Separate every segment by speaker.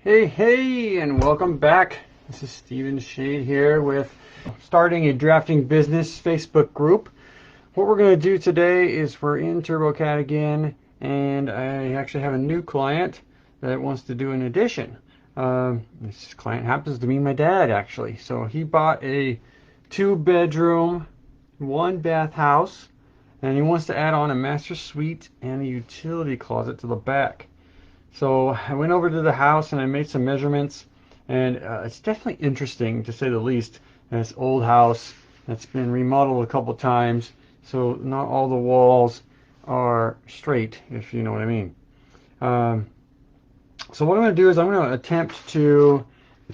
Speaker 1: Hey, and welcome back. This is Stephen Shade here with starting a drafting business Facebook group. What we're going to do today is we're in TurboCAD again, and I actually have a new client that wants to do an addition. This client happens to be my dad, actually. So he bought a 2-bedroom, 1-bath house, and he wants to add on a master suite and a utility closet to the back. So I went over to the house and I made some measurements, and it's definitely interesting, to say the least. And it's an old house that's been remodeled a couple times, so not all the walls are straight, if you know what I mean. So what I'm going to do is I'm going to attempt to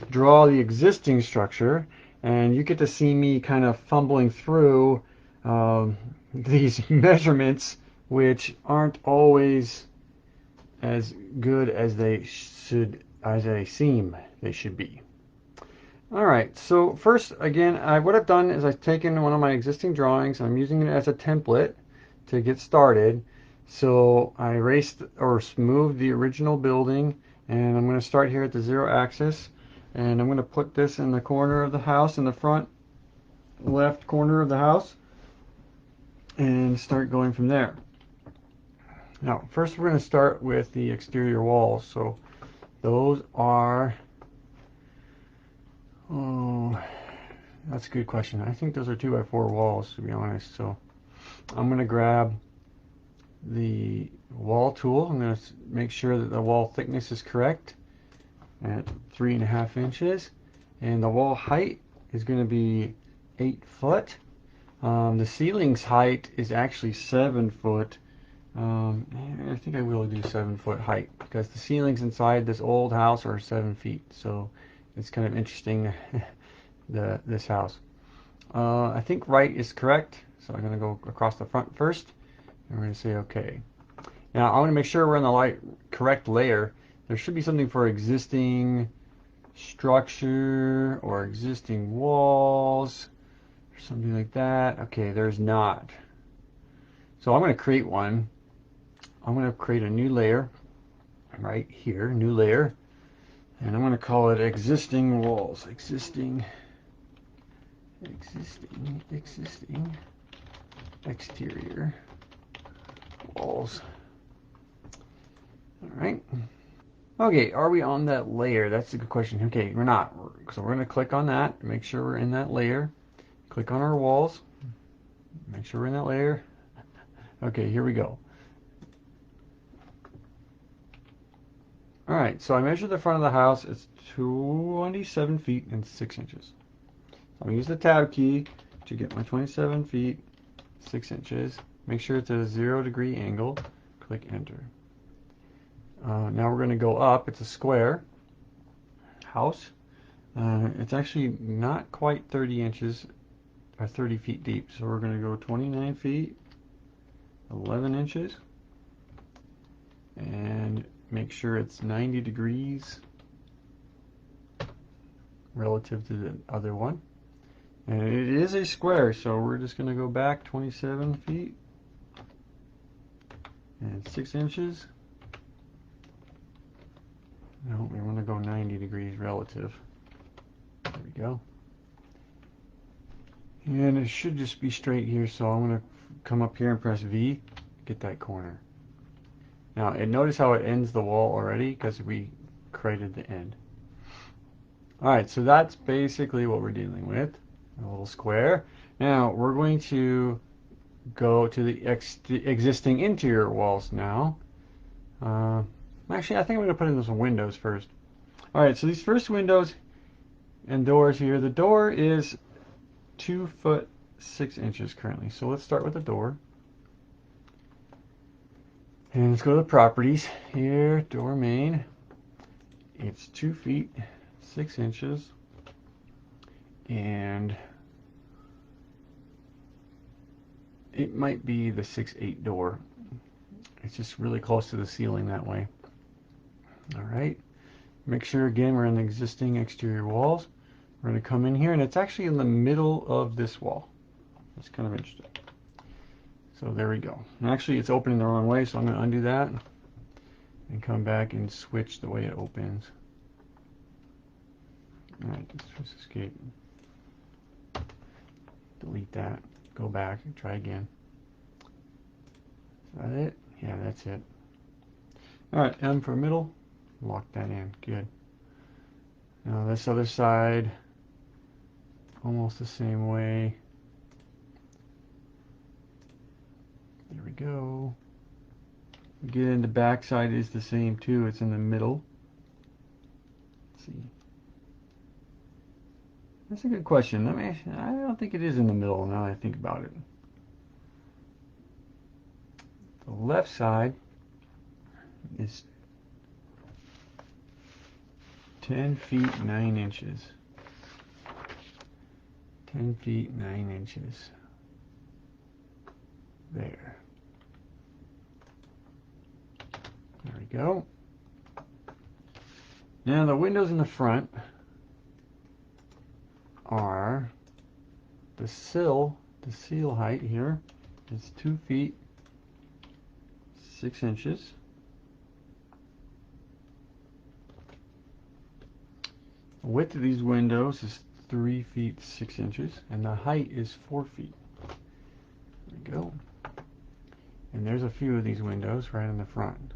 Speaker 1: draw the existing structure, and you get to see me kind of fumbling through these measurements, which aren't always as good as they should, as they seem they should be. All right, so first, again, what I've done is I've taken one of my existing drawings. I'm using it as a template to get started. So I erased or moved the original building, and I'm going to start here at the 0 axis, and I'm going to put this in the corner of the house, in the front left corner of the house, and start going from there. Now, first we're going to start with the exterior walls. So those are, oh, that's a good question. I think those are 2x4 walls, to be honest. So I'm going to grab the wall tool. I'm going to make sure that the wall thickness is correct at 3.5 inches. And the wall height is going to be 8 foot. The ceiling's height is actually 7 foot. I think I will do 7 foot height, because the ceilings inside this old house are 7 feet, so it's kind of interesting. This house, I think right is correct, so I'm going to go across the front first, and we're going to say okay. Now I want to make sure we're in the correct layer. There should be something for existing structure or existing walls or something like that. Okay, there's not, so I'm going to create one. I'm going to create a new layer right here, new layer, and I'm going to call it existing walls. Existing exterior walls. All right. Okay, are we on that layer? That's a good question. Okay, we're not. So we're going to click on that, make sure we're in that layer. Click on our walls, make sure we're in that layer. Okay, here we go. Alright, so I measured the front of the house. It's 27 feet and 6 inches. So I'm going to use the tab key to get my 27 feet, 6 inches. Make sure it's at a 0-degree angle. Click enter. Now we're going to go up. It's a square house. It's actually not quite 30 inches or 30 feet deep. So we're going to go 29 feet, 11 inches. And make sure it's 90 degrees relative to the other one. And it is a square, so we're just going to go back 27 feet and 6 inches. No, we want to go 90 degrees relative. There we go. And it should just be straight here, so I'm going to come up here and press V, get that corner. Now, and notice how it ends the wall already, because we created the end. Alright, so that's basically what we're dealing with. A little square. Now, we're going to go to the existing interior walls now. Actually, I think I'm going to put in some windows first. Alright, so these first windows and doors here. The door is 2 foot 6 inches currently. So let's start with the door. And let's go to the properties. Here, door main. It's 2 feet 6 inches. And it might be the 6/8 door. It's just really close to the ceiling that way. Alright. Make sure again we're in the existing exterior walls. We're going to come in here, and it's actually in the middle of this wall. That's kind of interesting. So there we go. And actually it's opening the wrong way, so I'm going to undo that and come back and switch the way it opens. Alright, let's press escape. Delete that. Go back and try again. Is that it? Yeah, that's it. Alright, M for middle. Lock that in. Good. Now this other side, almost the same way. There we go. Again, the back side is the same too. It's in the middle. Let's see. That's a good question. I don't think it is in the middle now that I think about it. The left side is 10 feet 9 inches. 10 feet 9 inches. There. There we go. Now the windows in the front are the seal height here is 2 feet 6 inches. The width of these windows is 3 feet 6 inches, and the height is 4 feet. There we go. And there's a few of these windows right in the front.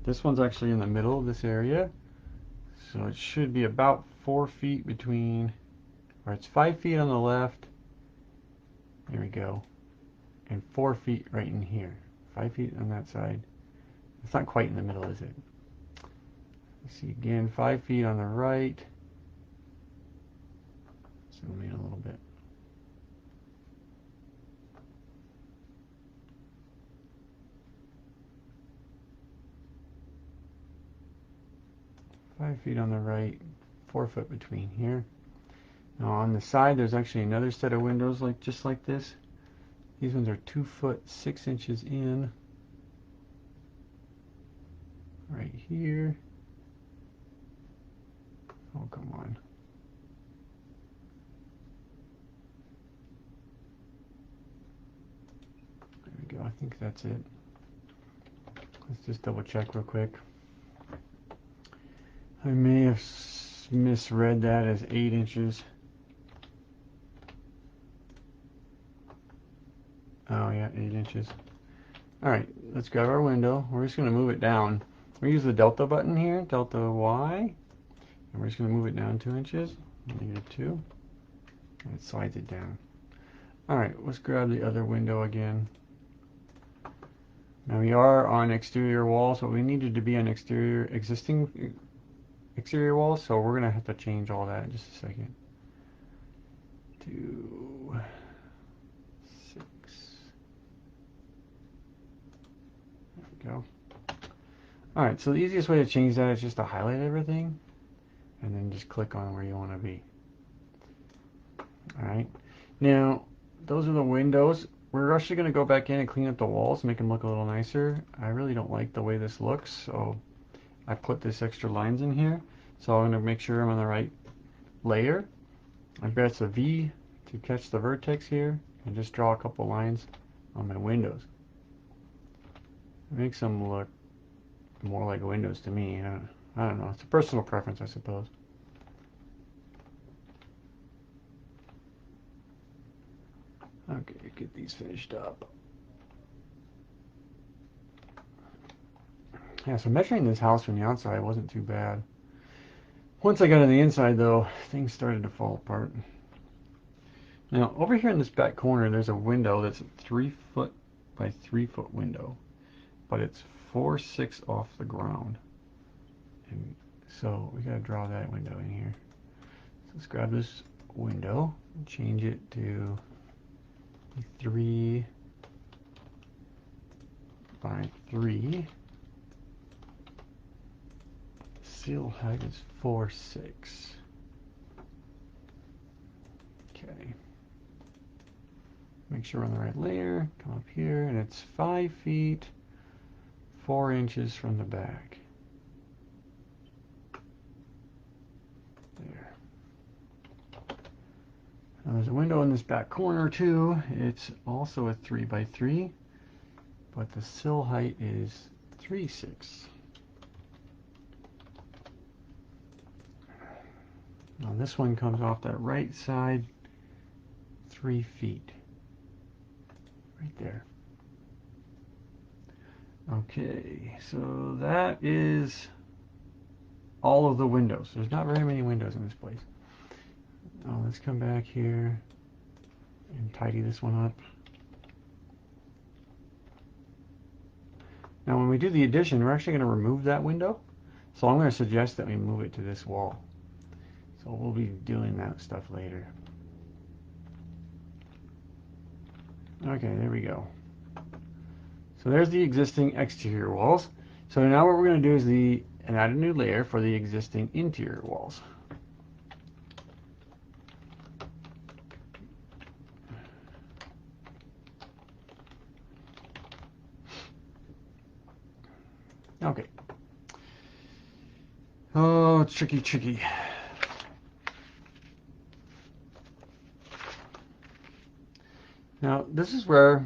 Speaker 1: This one's actually in the middle of this area, so it should be about 4 feet between, or it's 5 feet on the left. There we go. And 4 feet right in here. 5 feet on that side. It's not quite in the middle, is it? Let's see again, 5 feet on the right. Zoom in a little bit. Five feet on the right, 4 foot between here. Now on the side, there's actually another set of windows just like this. These ones are 2 foot 6 inches in. Right here. Oh, come on. There we go. I think that's it. Let's just double check real quick. I may have misread that as 8 inches. Oh yeah, 8 inches. Alright, let's grab our window. We're just going to move it down. We use the delta button here, delta Y. And we're just going to move it down 2 inches. -2. And it slides it down. Alright, let's grab the other window again. Now we are on exterior walls, but we needed to be on existing exterior walls, so we're going to have to change all that in just a second. To 6. There we go. Alright, so the easiest way to change that is just to highlight everything and then just click on where you want to be. Alright, now those are the windows. We're actually going to go back in and clean up the walls, make them look a little nicer. I really don't like the way this looks, so I put this extra lines in here. So I'm going to make sure I'm on the right layer. I press a V to catch the vertex here and just draw a couple lines on my windows. It makes them look more like windows to me. I don't know. It's a personal preference, I suppose. Okay, get these finished up. Yeah, so measuring this house from the outside wasn't too bad. Once I got on the inside, though, things started to fall apart. Now, over here in this back corner, there's a window that's a 3 foot by 3 foot window, but it's 4'6" off the ground. And so we gotta draw that window in here. So let's grab this window and change it to 3 by 3. Seal height is 4'6". Okay. Make sure we're on the right layer. Come up here, and it's 5 feet 4 inches from the back. There. Now there's a window in this back corner too. It's also a 3 by 3, but the sill height is 3'6". Now this one comes off that right side 3 feet. Right there. Okay, so that is all of the windows. There's not very many windows in this place. Let's come back here and tidy this one up. Now when we do the addition, we're actually going to remove that window. So I'm going to suggest that we move it to this wall. So we'll be doing that stuff later. Okay, there we go. So there's the existing exterior walls. So now what we're going to do is add a new layer for the existing interior walls. Okay. Oh, it's tricky. Now, this is where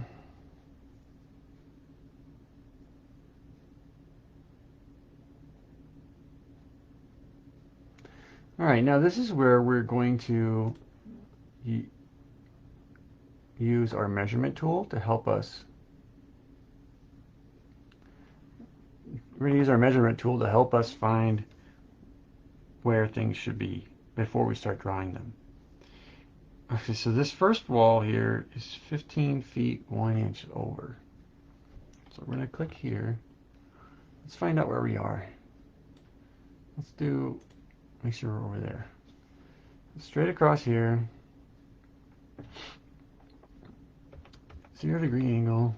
Speaker 1: this is where we're going to use our measurement tool to help us. We're going to use our measurement tool to help us find where things should be before we start drawing them. Okay, so this first wall here is 15 feet 1 inch over. So we're going to click here. Let's find out where we are. Make sure we're over there. Straight across here. 0 degree angle.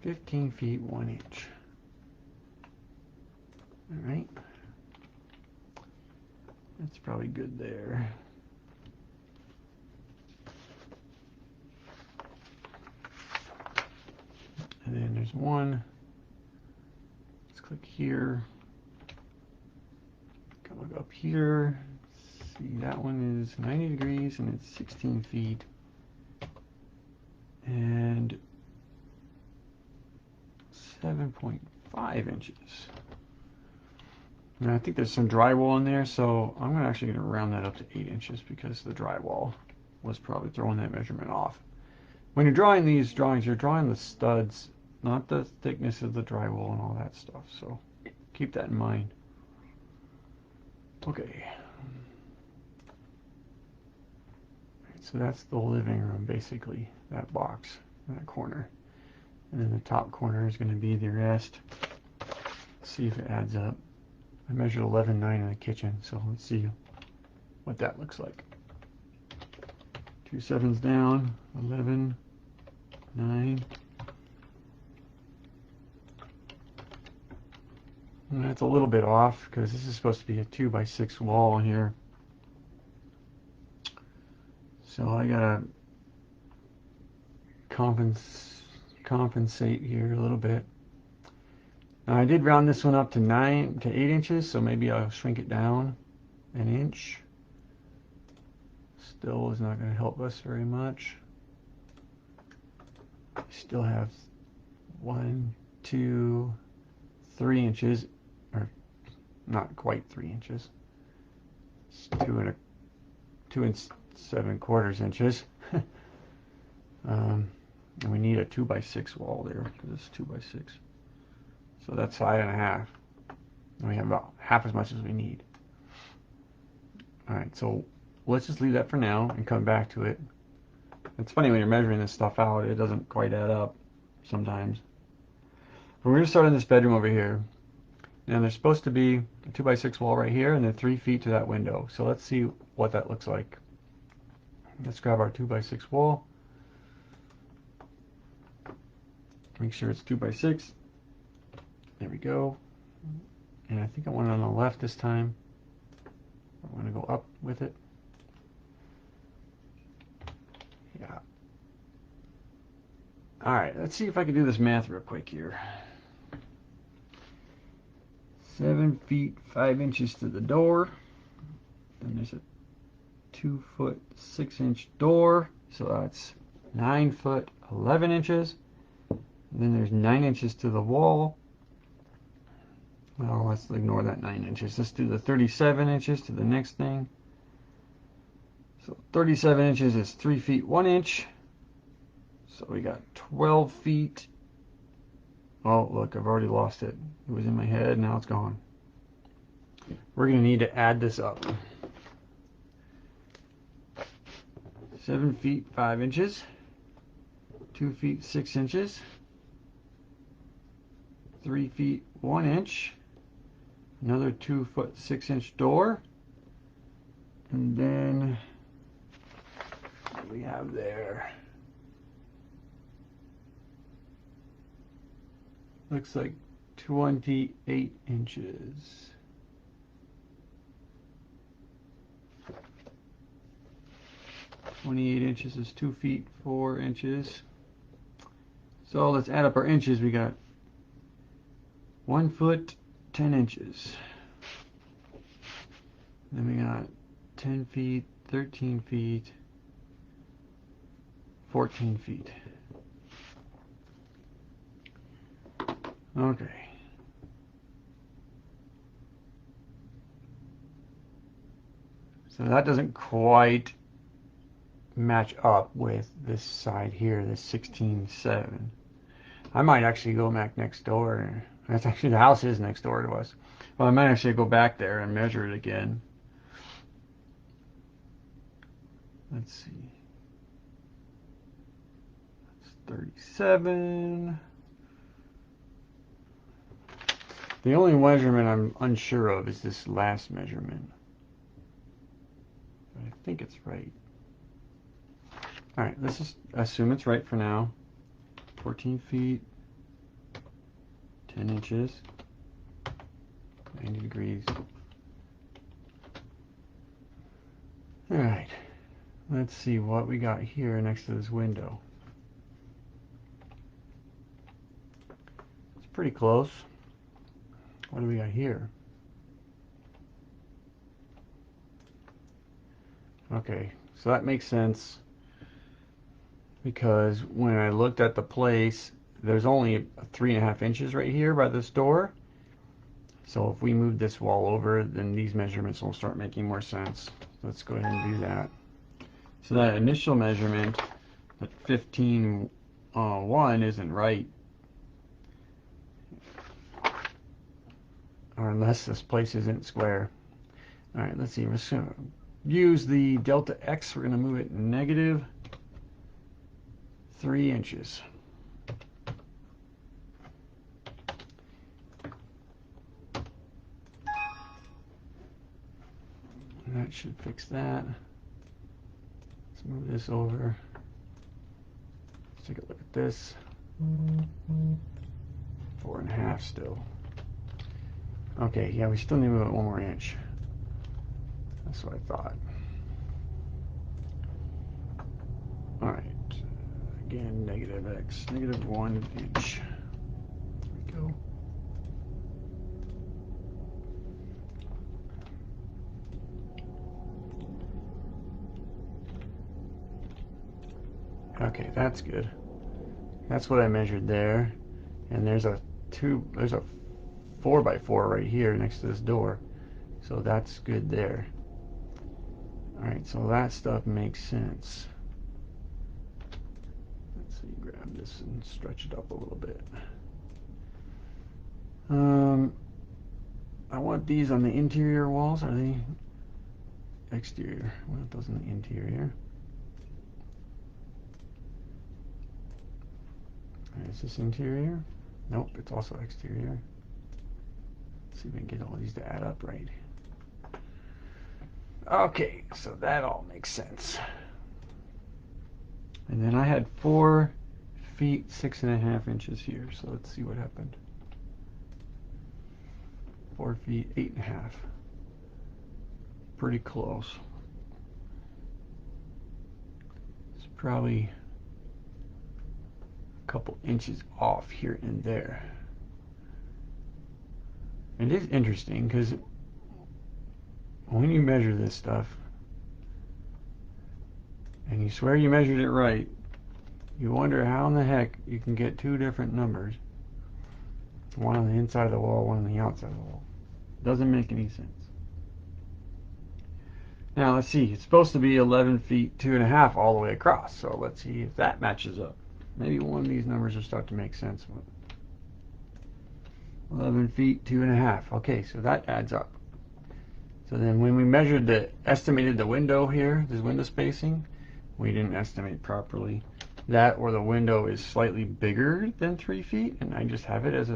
Speaker 1: 15 feet 1 inch. Alright. That's probably good there. And then there's one. Let's click here. Come look up here. See, that one is 90 degrees and it's 16 feet. And 7.5 inches. And I think there's some drywall in there, so I'm actually going to round that up to 8 inches because the drywall was probably throwing that measurement off. When you're drawing these drawings, you're drawing the studs, not the thickness of the drywall and all that stuff, so keep that in mind. Okay. So that's the living room, basically, that box, that corner. And then the top corner is going to be the rest. Let's see if it adds up. I measured 11.9 in the kitchen, so let's see what that looks like. 2 sevens down, 11, 9. And that's a little bit off because this is supposed to be a 2x6 wall here. So I gotta compensate here a little bit. Now I did round this one up to 9 to 8 inches, so maybe I'll shrink it down an inch. Still is not going to help us very much. Still have 1, 2, 3 inches, or not quite 3 inches. It's 2 and 7/4 inches. And we need a 2x6 wall there because it's 2x6. So that's 5.5. And we have about half as much as we need. Alright, so let's just leave that for now and come back to it. It's funny when you're measuring this stuff out, it doesn't quite add up sometimes. But we're going to start in this bedroom over here. Now there's supposed to be a 2x6 wall right here and then 3 feet to that window. So let's see what that looks like. Let's grab our 2x6 wall. Make sure it's 2x6. There we go. And I think I want it on the left this time. I want to go up with it. Yeah. Alright, let's see if I can do this math real quick here. 7 feet 5 inches to the door. And there's a 2 foot 6 inch door. So that's 9 foot 11 inches. And then there's 9 inches to the wall. well, let's ignore that 9 inches. Let's do the 37 inches to the next thing. So 37 inches is 3 feet 1 inch. So we got 12 feet. Oh, look, I've already lost it. It was in my head, now it's gone. We're going to need to add this up. 7 feet 5 inches. 2 feet 6 inches. 3 feet 1 inch. Another 2 foot 6 inch door. And then what do we have there? Looks like 28 inches. (28 inches) is 2 feet 4 inches. So let's add up our inches. We got 1 foot 10 inches. Then we got 10 feet, 13 feet, 14 feet. Okay. So that doesn't quite match up with this side here, this 16.7. I might actually go back next door. That's actually, the house is next door to us. Well, I might actually go back there and measure it again. Let's see. That's 37. The only measurement I'm unsure of is this last measurement. But I think it's right. Alright, let's just assume it's right for now. 14 feet, 10 inches, 90 degrees. Alright, let's see what we got here next to this window. It's pretty close. What do we got here? Okay, so that makes sense, because when I looked at the place, there's only 3.5 inches right here by this door. So if we move this wall over, then these measurements will start making more sense. Let's go ahead and do that. So that initial measurement at 15.1 isn't right. Or unless this place isn't square. Alright, let's see. We're just going to use the delta X. We're going to move it negative 3 inches. And that should fix that. Let's move this over. Let's take a look at this. 4.5 still. Okay, yeah, we still need to move it 1 more inch. That's what I thought. Alright. Again, negative X, negative 1 inch. There we go. Okay, that's good. That's what I measured there. And there's a 4x4 right here next to this door. So that's good there. Alright, so that stuff makes sense. Let's see, grab this and stretch it up a little bit. I want these on the interior walls. Are they exterior? I want those on the interior. Is this interior? Nope, it's also exterior. Let's see if we can get all these to add up right. Okay, so that all makes sense. And then I had 4 feet 6.5 inches here, so let's see what happened. 4 feet 8.5. Pretty close. It's probably a couple inches off here and there. It is interesting because when you measure this stuff and you swear you measured it right, you wonder how in the heck you can get 2 different numbers. One on the inside of the wall, one on the outside of the wall. Doesn't make any sense. Now let's see, it's supposed to be 11 feet 2.5 all the way across, so let's see if that matches up. Maybe one of these numbers will start to make sense. 11 feet 2.5. Okay, so that adds up. So then when we estimated the window here, this window spacing, we didn't estimate properly. That or the window is slightly bigger than 3 feet, and I just have it as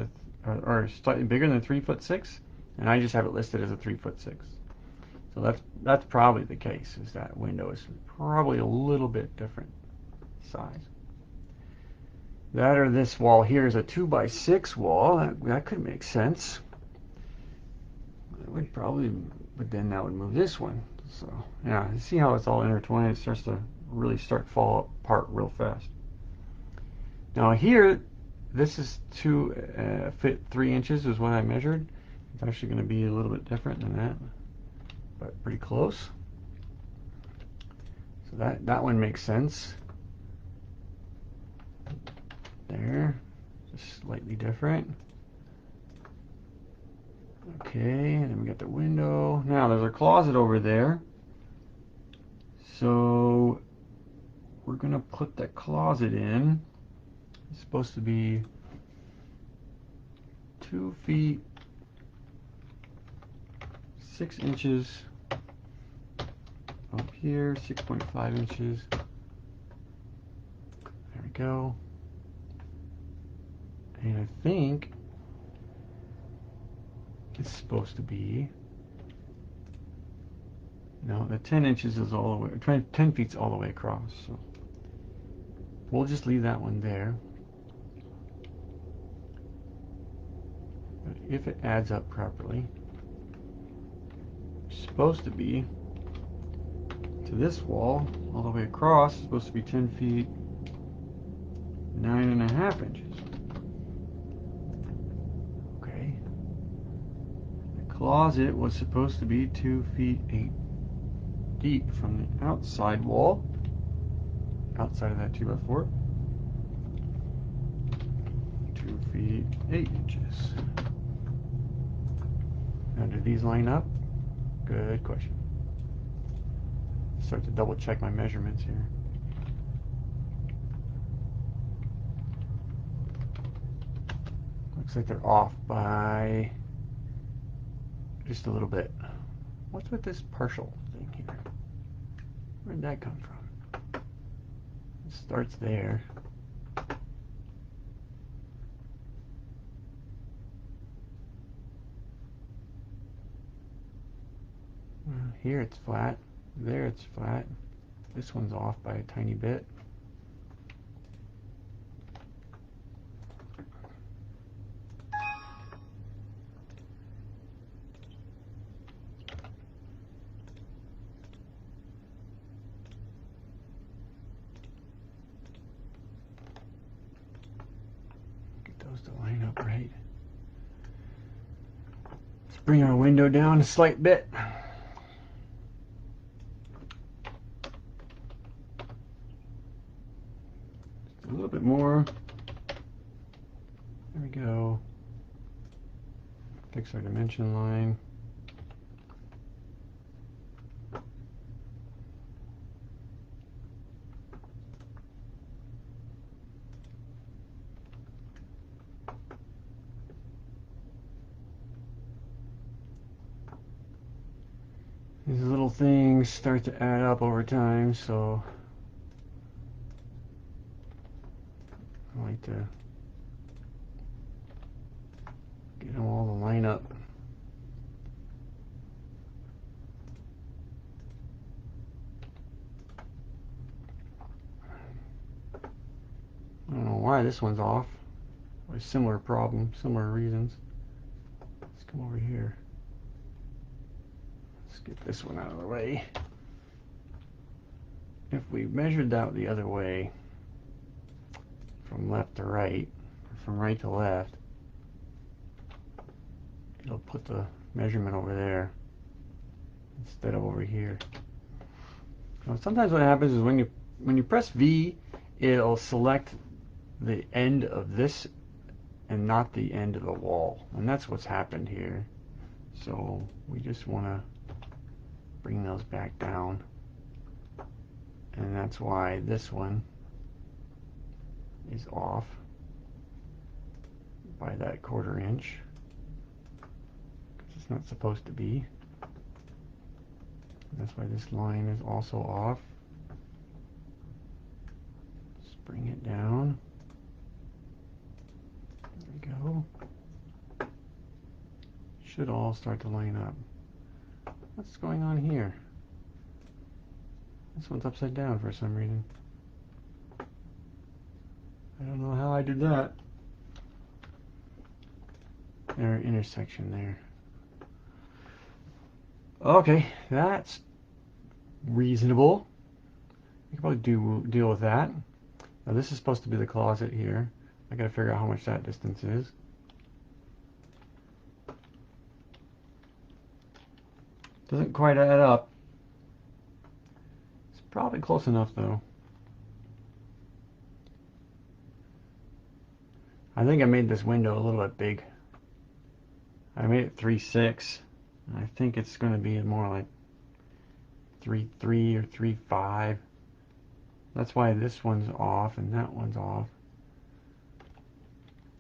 Speaker 1: or slightly bigger than 3'6", and I just have it listed as a 3'6". So that's probably the case, is that window is probably a little bit different size. That or this wall here is a 2x6 wall. That could make sense. It would probably, but then that would move this one. So yeah, you see how it's all intertwined? It starts to really fall apart real fast. Now here, this is 2 feet 3 inches is what I measured. It's actually going to be a little bit different than that, but pretty close. So that one makes sense. There, just slightly different. Okay, and then we got the window. Now there's a closet over there. So we're gonna put that closet in. It's supposed to be 2 feet 6 inches up here, 6.5 inches. There we go. And I think it's supposed to be, no, the 10 inches is all the way, 10 feet's all the way across. So we'll just leave that one there. But if it adds up properly, it's supposed to be to this wall all the way across. It's supposed to be 10 feet 9.5 inches. Closet was supposed to be 2 feet 8 deep from the outside wall, outside of that 2x4. 2 feet 8 inches. Now, do these line up? Good question. Start to double check my measurements here. Looks like they're off by just a little bit. What's with this partial thing here? Where'd that come from? It starts there. Here it's flat. There it's flat. This one's off by a tiny bit. To line up right. Let's bring our window down a slight bit. Just a little bit more. There we go. Fix our dimension line. These little things start to add up over time, so I like to get them all to line up. I don't know why this one's off. A similar problem, similar reasons. Let's come over here. Get this one out of the way. If we measured that the other way, from left to right, or from right to left, it'll put the measurement over there instead of over here. Now, sometimes what happens is when you press V, it'll select the end of this and not the end of the wall. And that's what's happened here. So we just want to bring those back down. And that's why this one is off by that 1/4 inch. Because it's not supposed to be. That's why this line is also off. Just bring it down. There we go. Should all start to line up. What's going on here? This one's upside down for some reason. I don't know how I did that. There, intersection there. Okay, that's reasonable. You can probably deal with that. Now this is supposed to be the closet here. I gotta figure out how much that distance is. Doesn't quite add up. It's probably close enough though. I think I made this window a little bit big. I made it 3.6. I think it's going to be more like 3.3 or 3.5. That's why this one's off and that one's off.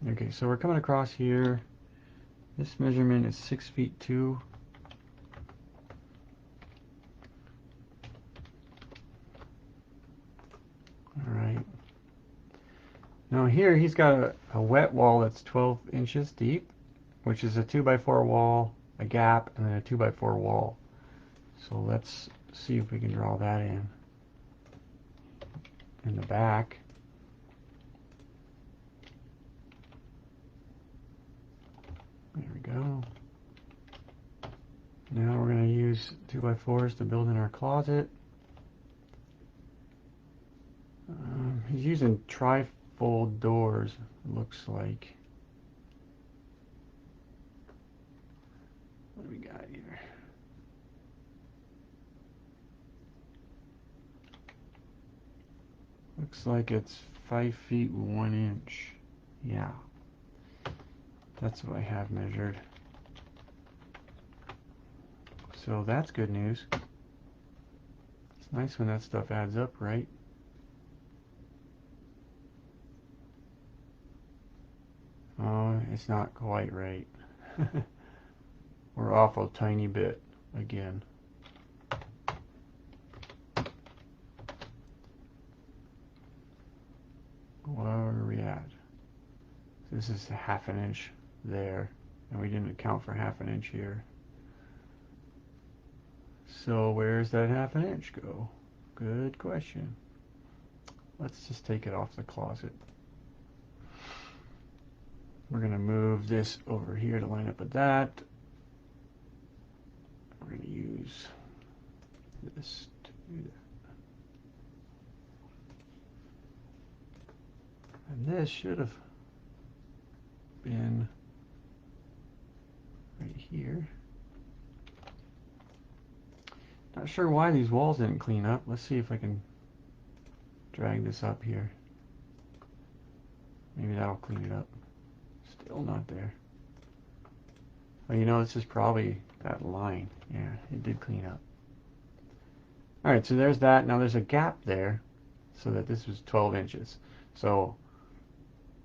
Speaker 1: Okay, so we're coming across here. This measurement is 6 feet 2. Alright. Now here he's got a wet wall that's 12 inches deep, which is a 2x4 wall, a gap, and then a 2x4 wall. So let's see if we can draw that in the back. There we go. Now we're going to use 2x4s to build in our closet. He's using trifold doors, it looks like. What do we got here? Looks like it's 5 feet 1 inch. Yeah. That's what I have measured. So that's good news. It's nice when that stuff adds up, right? Oh, it's not quite right. We're off a tiny bit again. Where are we at? This is 1/2 inch there, and we didn't account for 1/2 inch here. So where's that 1/2 inch go? Good question. Let's just take it off the closet. We're going to move this over here to line up with that. We're going to use this to do that. And this should have been right here. Not sure why these walls didn't clean up. Let's see if I can drag this up here. Maybe that'll clean it up. Still not there. Well, you know, this is probably that line. Yeah, it did clean up. Alright, so there's that. Now there's a gap there, so that this was 12 inches. So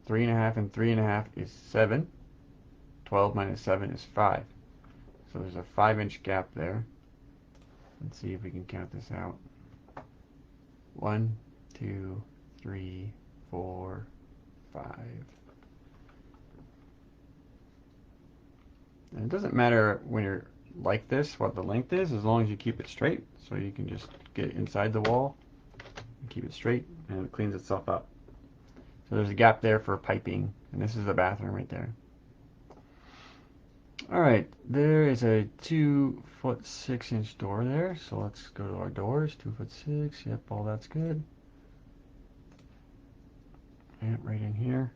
Speaker 1: 3.5 and 3.5 is 7. 12 minus 7 is 5. So there's a 5-inch gap there. Let's see if we can count this out. 1, 2, 3, 4, 5. And it doesn't matter when you're like this what the length is, as long as you keep it straight. So you can just get inside the wall and keep it straight, and it cleans itself up. So there's a gap there for piping, and this is the bathroom right there. Alright, there is a 2-foot 6-inch door there, so let's go to our doors. 2 foot 6, yep, all that's good. Yep, right in here.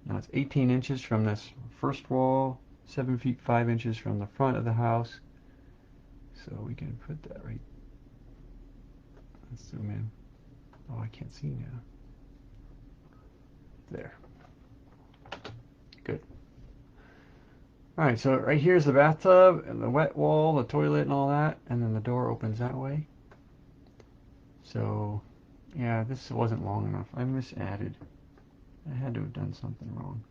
Speaker 1: Now it's 18 inches from this first wall, 7 feet 5 inches from the front of the house. So we can put that right. Let's zoom in. Oh, I can't see now. There. Good. Alright, so right here's the bathtub and the wet wall, the toilet and all that, and then the door opens that way. So, yeah, this wasn't long enough. I misadded. I had to have done something wrong.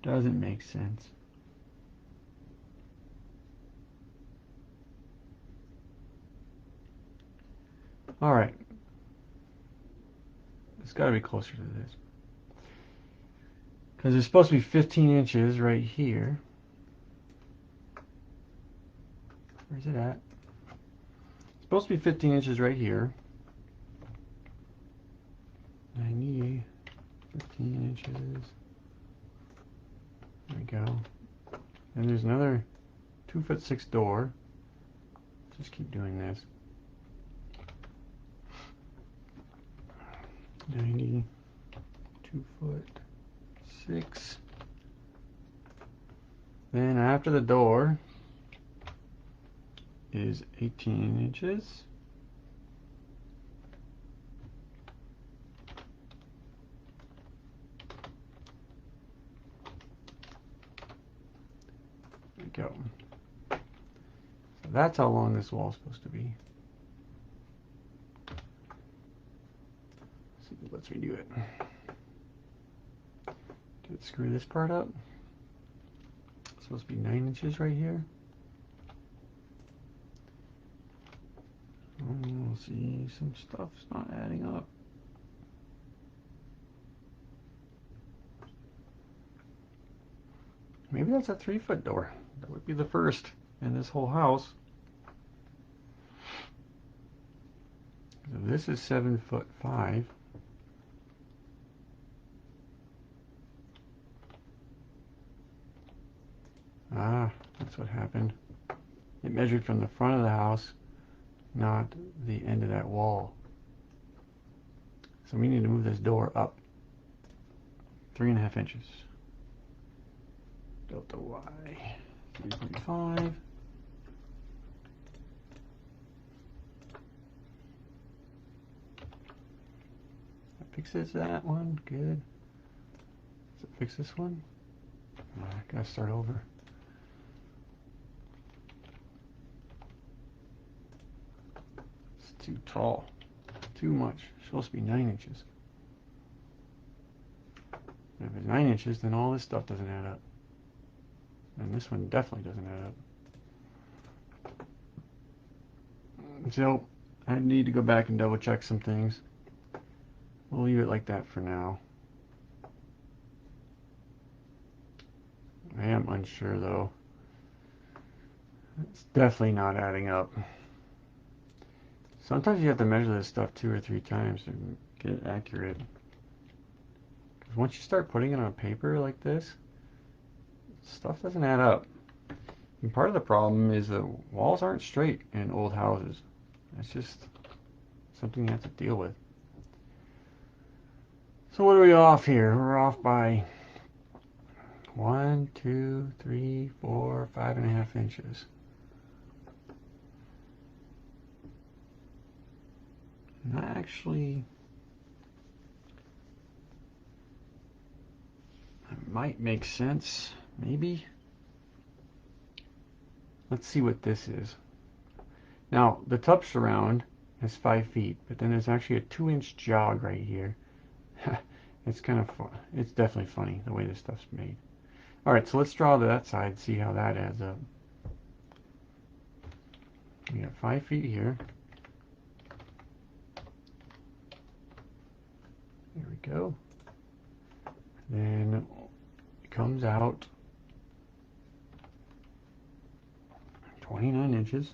Speaker 1: Doesn't make sense. Alright. It's got to be closer to this. Because it's supposed to be 15 inches right here. Where's it at? It's supposed to be 15 inches right here. I need 15 inches. There we go. And there's another 2'6" door. Just keep doing this. 90, 2'6". Then after the door is 18 inches. There we go. So that's how long this wall is supposed to be. Let's redo it. Did it screw this part up? It's supposed to be 9 inches right here. We'll see, some stuff's not adding up. Maybe that's a 3-foot door. That would be the first in this whole house. So this is 7'5". Ah, that's what happened. It measured from the front of the house, not the end of that wall. So we need to move this door up 3.5 inches. Delta Y 3.5. That fixes that one. Good. Does it fix this one? I gotta start over. It's too tall. Too much. It's supposed to be 9 inches. And if it's 9 inches, then all this stuff doesn't add up. And this one definitely doesn't add up. So, I need to go back and double check some things. We'll leave it like that for now. I am unsure though. It's definitely not adding up. Sometimes you have to measure this stuff 2 or 3 times to get it accurate. Because once you start putting it on paper like this, stuff doesn't add up. And part of the problem is the walls aren't straight in old houses. It's just something you have to deal with. So what are we off here? We're off by 1, 2, 3, 4, 5.5 inches. And that actually might make sense, maybe. Let's see what this is. Now, the tub surround is 5 feet, but then there's actually a 2-inch jog right here. It's kind of fun. It's definitely funny the way this stuff's made. Alright, so let's draw that side, see how that adds up. We got 5 feet here. There we go. Then it comes out 29 inches.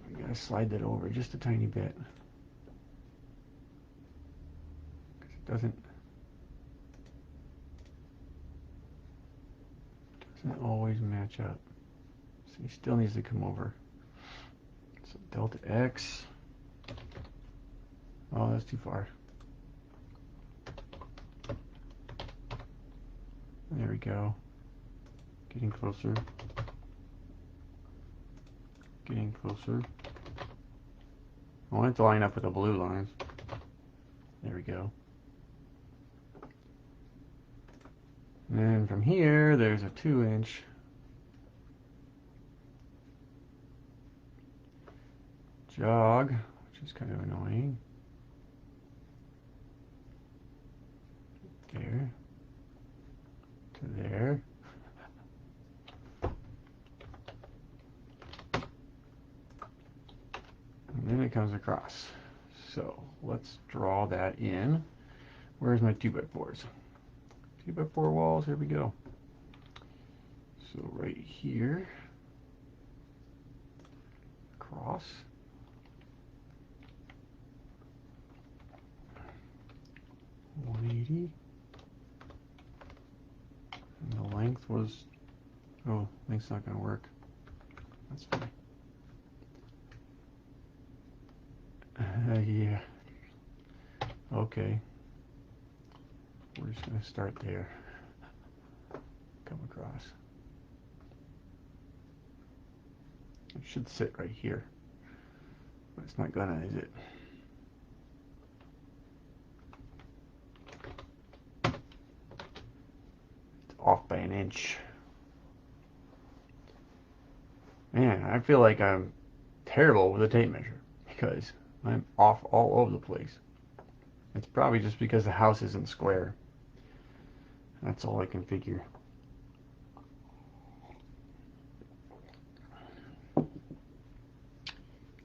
Speaker 1: We gotta slide that over just a tiny bit. Because it doesn't always match up. So he still needs to come over. So delta X. Oh, that's too far. There we go. Getting closer. Getting closer. I want it to line up with the blue lines. There we go. And then from here, there's a 2-inch jog, which is kind of annoying. There to there. And then it comes across. So let's draw that in. Where's my 2x4s? 2x4 walls, here we go. So right here, across. 180. And the length was, oh, length's not going to work. That's fine. Yeah. Okay. We're just going to start there. Come across. It should sit right here. But it's not gonna, is it? It's off by an inch. Man, I feel like I'm terrible with a tape measure because I'm off all over the place. It's probably just because the house isn't square. That's all I can figure.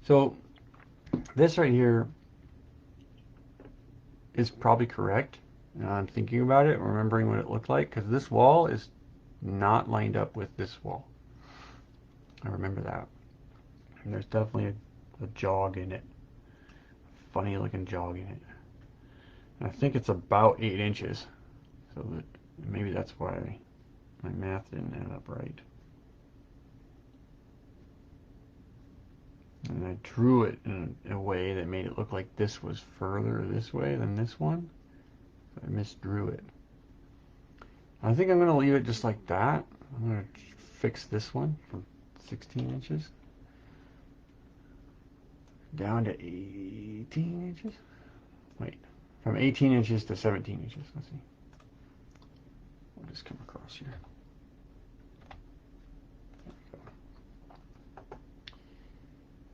Speaker 1: So this right here is probably correct. I'm thinking about it, remembering what it looked like, because this wall is not lined up with this wall. I remember that. And there's definitely a jog in it. Funny looking jog in it. And I think it's about 8 inches. So that maybe that's why my math didn't add up right. And I drew it in a way that made it look like this was further this way than this one. So I misdrew it. I think I'm going to leave it just like that. I'm going to fix this one from 16 inches down to 18 inches. Wait, from 18 inches to 17 inches. Let's see. We'll just come across here.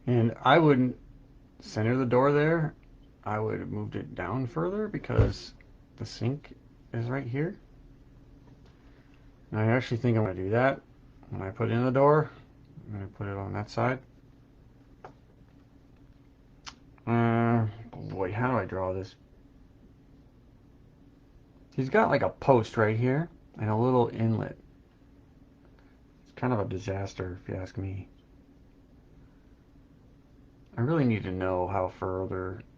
Speaker 1: And I wouldn't center the door there. I would have moved it down further because the sink is right here. And I actually think I'm going to do that. When I put in the door, I'm going to put it on that side. Boy, how do I draw this? He's got like a post right here and a little inlet. It's kind of a disaster if you ask me. I really need to know how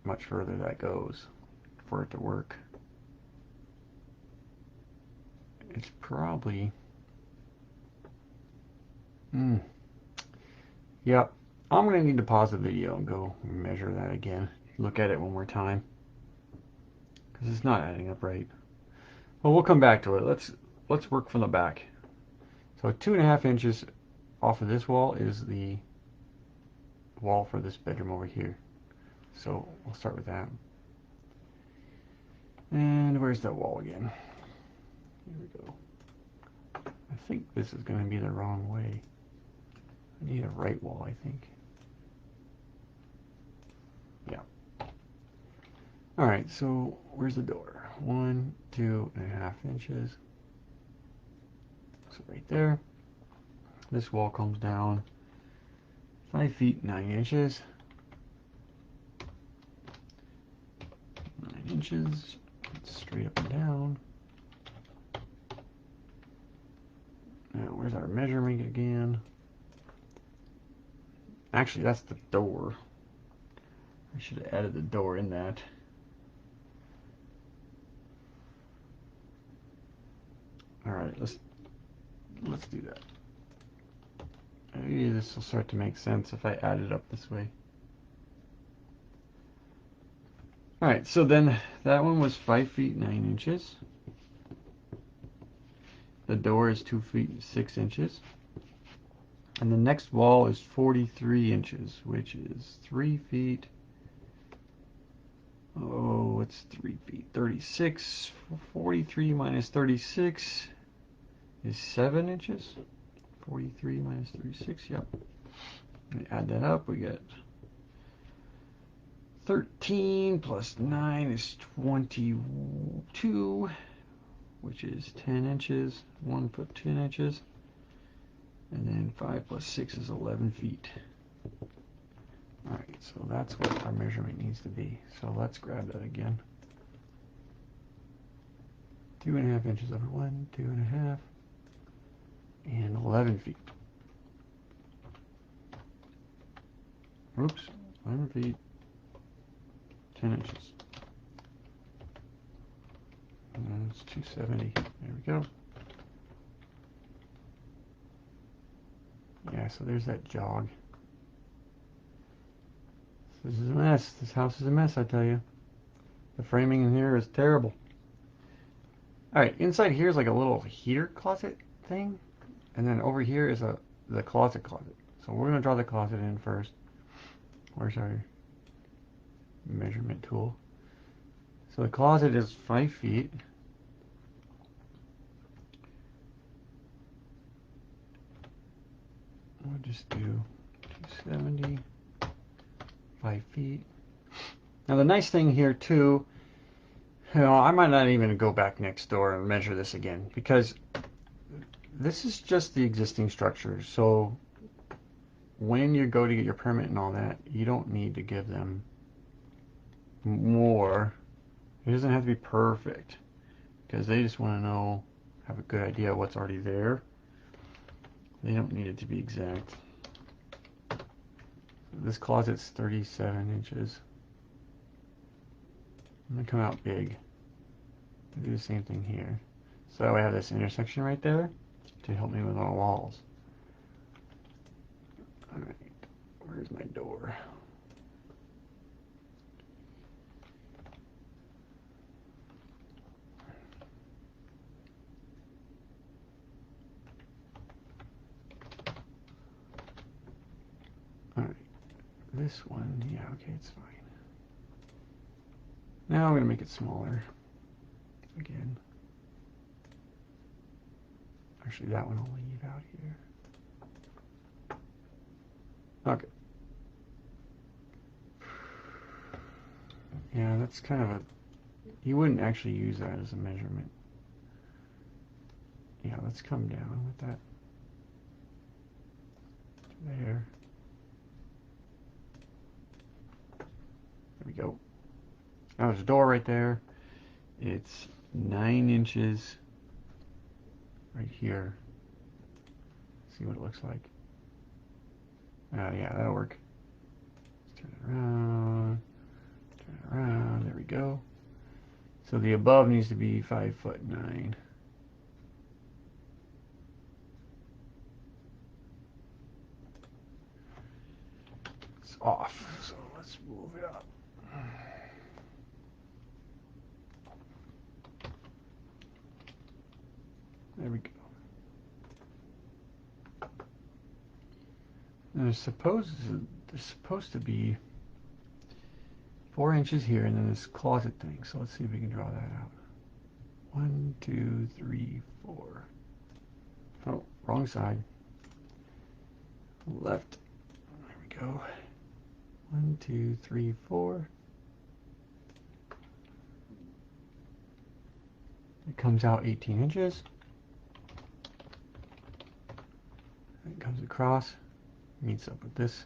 Speaker 1: much further that goes for it to work. It's probably, yep. I'm going to need to pause the video and go measure that again. Look at it one more time. Because it's not adding up right. Well, we'll come back to it. Let's work from the back. So 2.5 inches off of this wall is the wall for this bedroom over here. So we'll start with that. And where's that wall again? Here we go. I think this is going to be the wrong way. I need a right wall, I think. Yeah. Alright, so where's the door? 1, 2.5 inches. So right there. This wall comes down 5 feet 9 inches. 9 inches. Straight up and down. Now, where's our measurement again? Actually, that's the door. I should have added the door in that. Alright, let's do that. Maybe this will start to make sense if I add it up this way. Alright, so then that one was 5 feet 9 inches. The door is 2 feet 6 inches. And the next wall is 43 inches, which is 3 feet. Oh, That's 3 feet. 36. 43 minus 36 is 7 inches. 43 minus 36, yep. And add that up, we get 13 plus 9 is 22, which is 10 inches. 1 foot 10 inches. And then 5 plus 6 is 11 feet. Alright, so that's what our measurement needs to be. So let's grab that again. 2.5 inches over 1, 2.5, and 11 feet. Oops, 11 feet, 10 inches. And that's 270. There we go. Yeah, so there's that jog. This is a mess. This house is a mess, I tell you. The framing in here is terrible. Alright, inside here is like a little heater closet thing. And then over here is the closet. So we're going to draw the closet in first. Where's our measurement tool? So the closet is 5 feet. We'll just do 270, 5 feet. Now the nice thing here too, I might not even go back next door and measure this again, because this is just the existing structure. So when you go to get your permit and all that, you don't need to give them more. It doesn't have to be perfect, because they just want to know, have a good idea of what's already there. They don't need it to be exact. This closet's 37 inches. I'm going to come out big. I'll do the same thing here. So I have this intersection right there to help me with all walls. Alright, where's my door? Alright, this one, yeah, okay, it's fine. Now I'm going to make it smaller again. Actually, that one I'll leave out here. Okay. Yeah, that's kind of a... You wouldn't actually use that as a measurement. Yeah, let's come down with that. There. There we go. Now there's a door right there. It's 9 inches right here. See what it looks like. Yeah, that'll work. Let's turn it around. Turn it around. There we go. So the above needs to be 5'9". It's off, so let's move it up. There we go. And there's supposed to be 4 inches here, and then this closet thing. So let's see if we can draw that out. 1, 2, 3, 4. Oh, wrong side. Left. There we go. 1, 2, 3, 4. It comes out 18 inches. It comes across, meets up with this.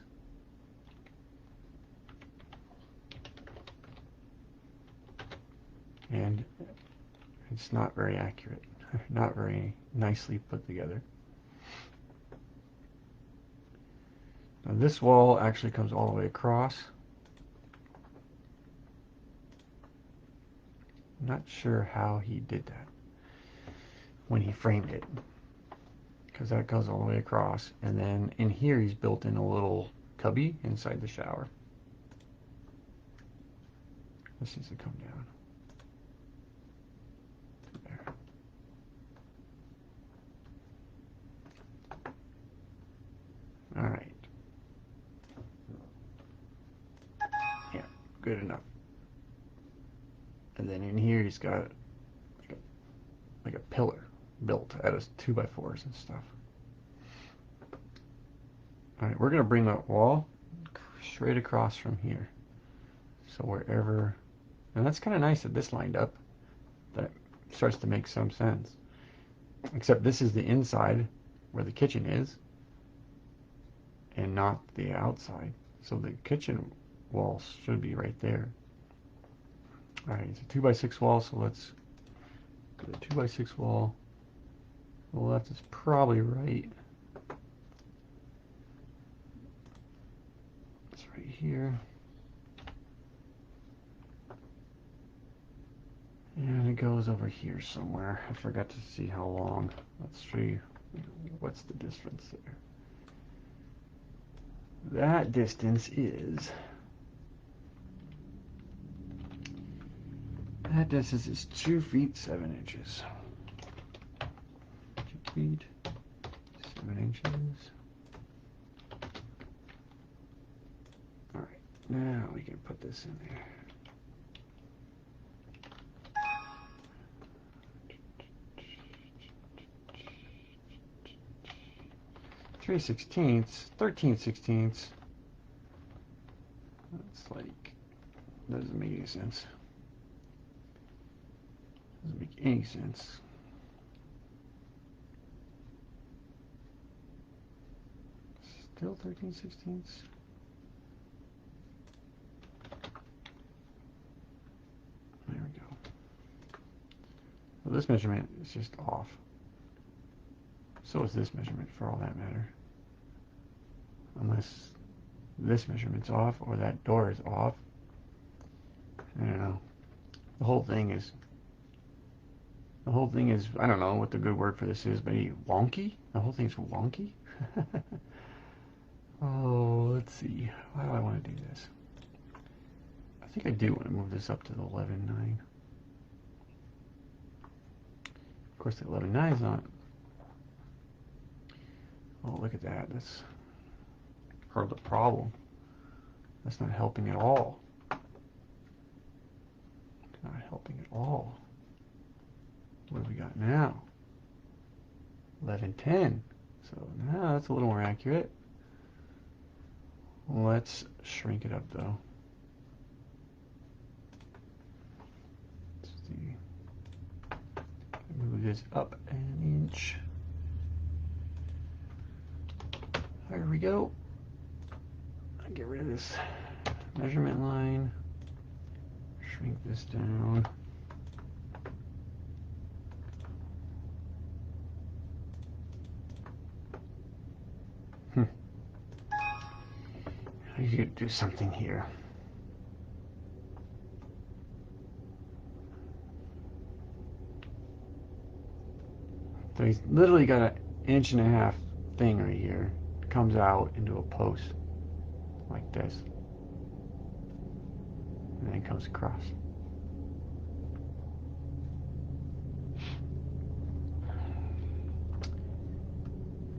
Speaker 1: And it's not very accurate, not very nicely put together. Now this wall actually comes all the way across. I'm not sure how he did that when he framed it, because that goes all the way across, and then in here he's built in a little cubby inside the shower. This needs to come down. There. All right. Yeah, good enough. And then in here he's got like a pillar built out of 2x4s and stuff. Alright, we're going to bring that wall straight across from here. So wherever, and that's kind of nice that this lined up. That starts to make some sense. Except this is the inside where the kitchen is and not the outside. So the kitchen wall should be right there. Alright, it's a 2x6 wall, so let's go to 2x6 wall. The left is probably right. It's right here. And it goes over here somewhere. I forgot to see how long. Let's see what's the distance there. That distance is 2 feet 7 inches. 2 feet 7 inches. Alright, now we can put this in there. 3/16, 13/16. That's like, doesn't make any sense. Doesn't make any sense. Still 13/16. There we go. Well, this measurement is just off. So is this measurement, for all that matter. Unless this measurement's off or that door is off. I don't know. The whole thing is, I don't know what the good word for this is, but wonky? The whole thing's wonky? Oh, let's see. Why do I want to do this? I think I do want to move this up to the 11.9. Of course, the 11.9 is not. Oh, look at that. That's part of the problem. That's not helping at all. Not helping at all. What have we got now? 11.10. So now that's a little more accurate. Let's shrink it up though. Let's see. Move this up an inch. There we go. Get rid of this measurement line. Shrink this down. You could do something here. So he's literally got an 1.5 inch thing right here. It comes out into a post like this. And then it comes across.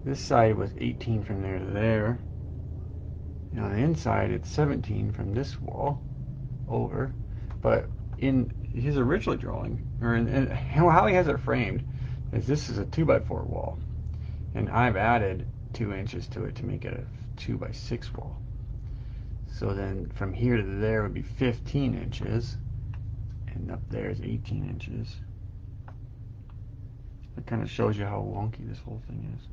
Speaker 1: This side was 18 from there to there. And on the inside, it's 17 from this wall over. But in his original drawing, or in how he has it framed, is this is a 2x4 wall. And I've added 2 inches to it to make it a 2x6 wall. So then from here to there would be 15 inches. And up there is 18 inches. It kind of shows you how wonky this whole thing is.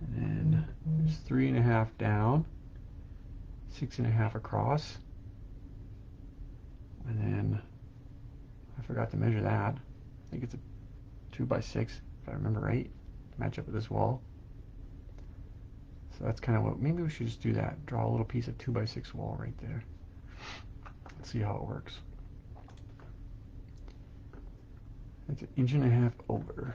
Speaker 1: And then there's 3.5 down, 6.5 across, and then I forgot to measure that. I think it's a 2x6 if I remember right, to match up with this wall. So that's kind of what, maybe we should just do that, draw a little piece of 2x6 wall right there. Let's see how it works. It's 1.5 inches over.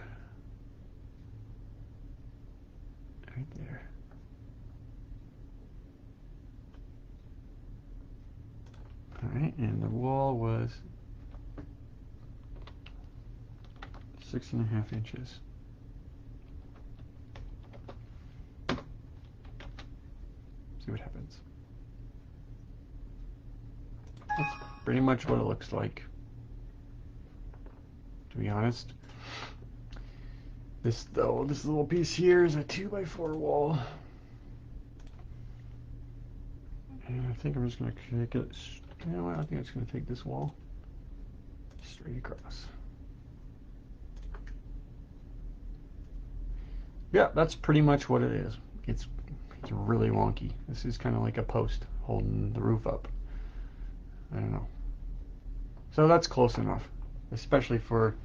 Speaker 1: Right there. Alright, and the wall was 6.5 inches. See what happens. Let's pretty much what it looks like, to be honest. This little piece here is a 2x4 wall. And I think I'm just going to take it, you know what, I think I'm just going to take this wall straight across. Yeah, that's pretty much what it is. It's really wonky. This is kind of like a post holding the roof up. I don't know. So that's close enough, especially for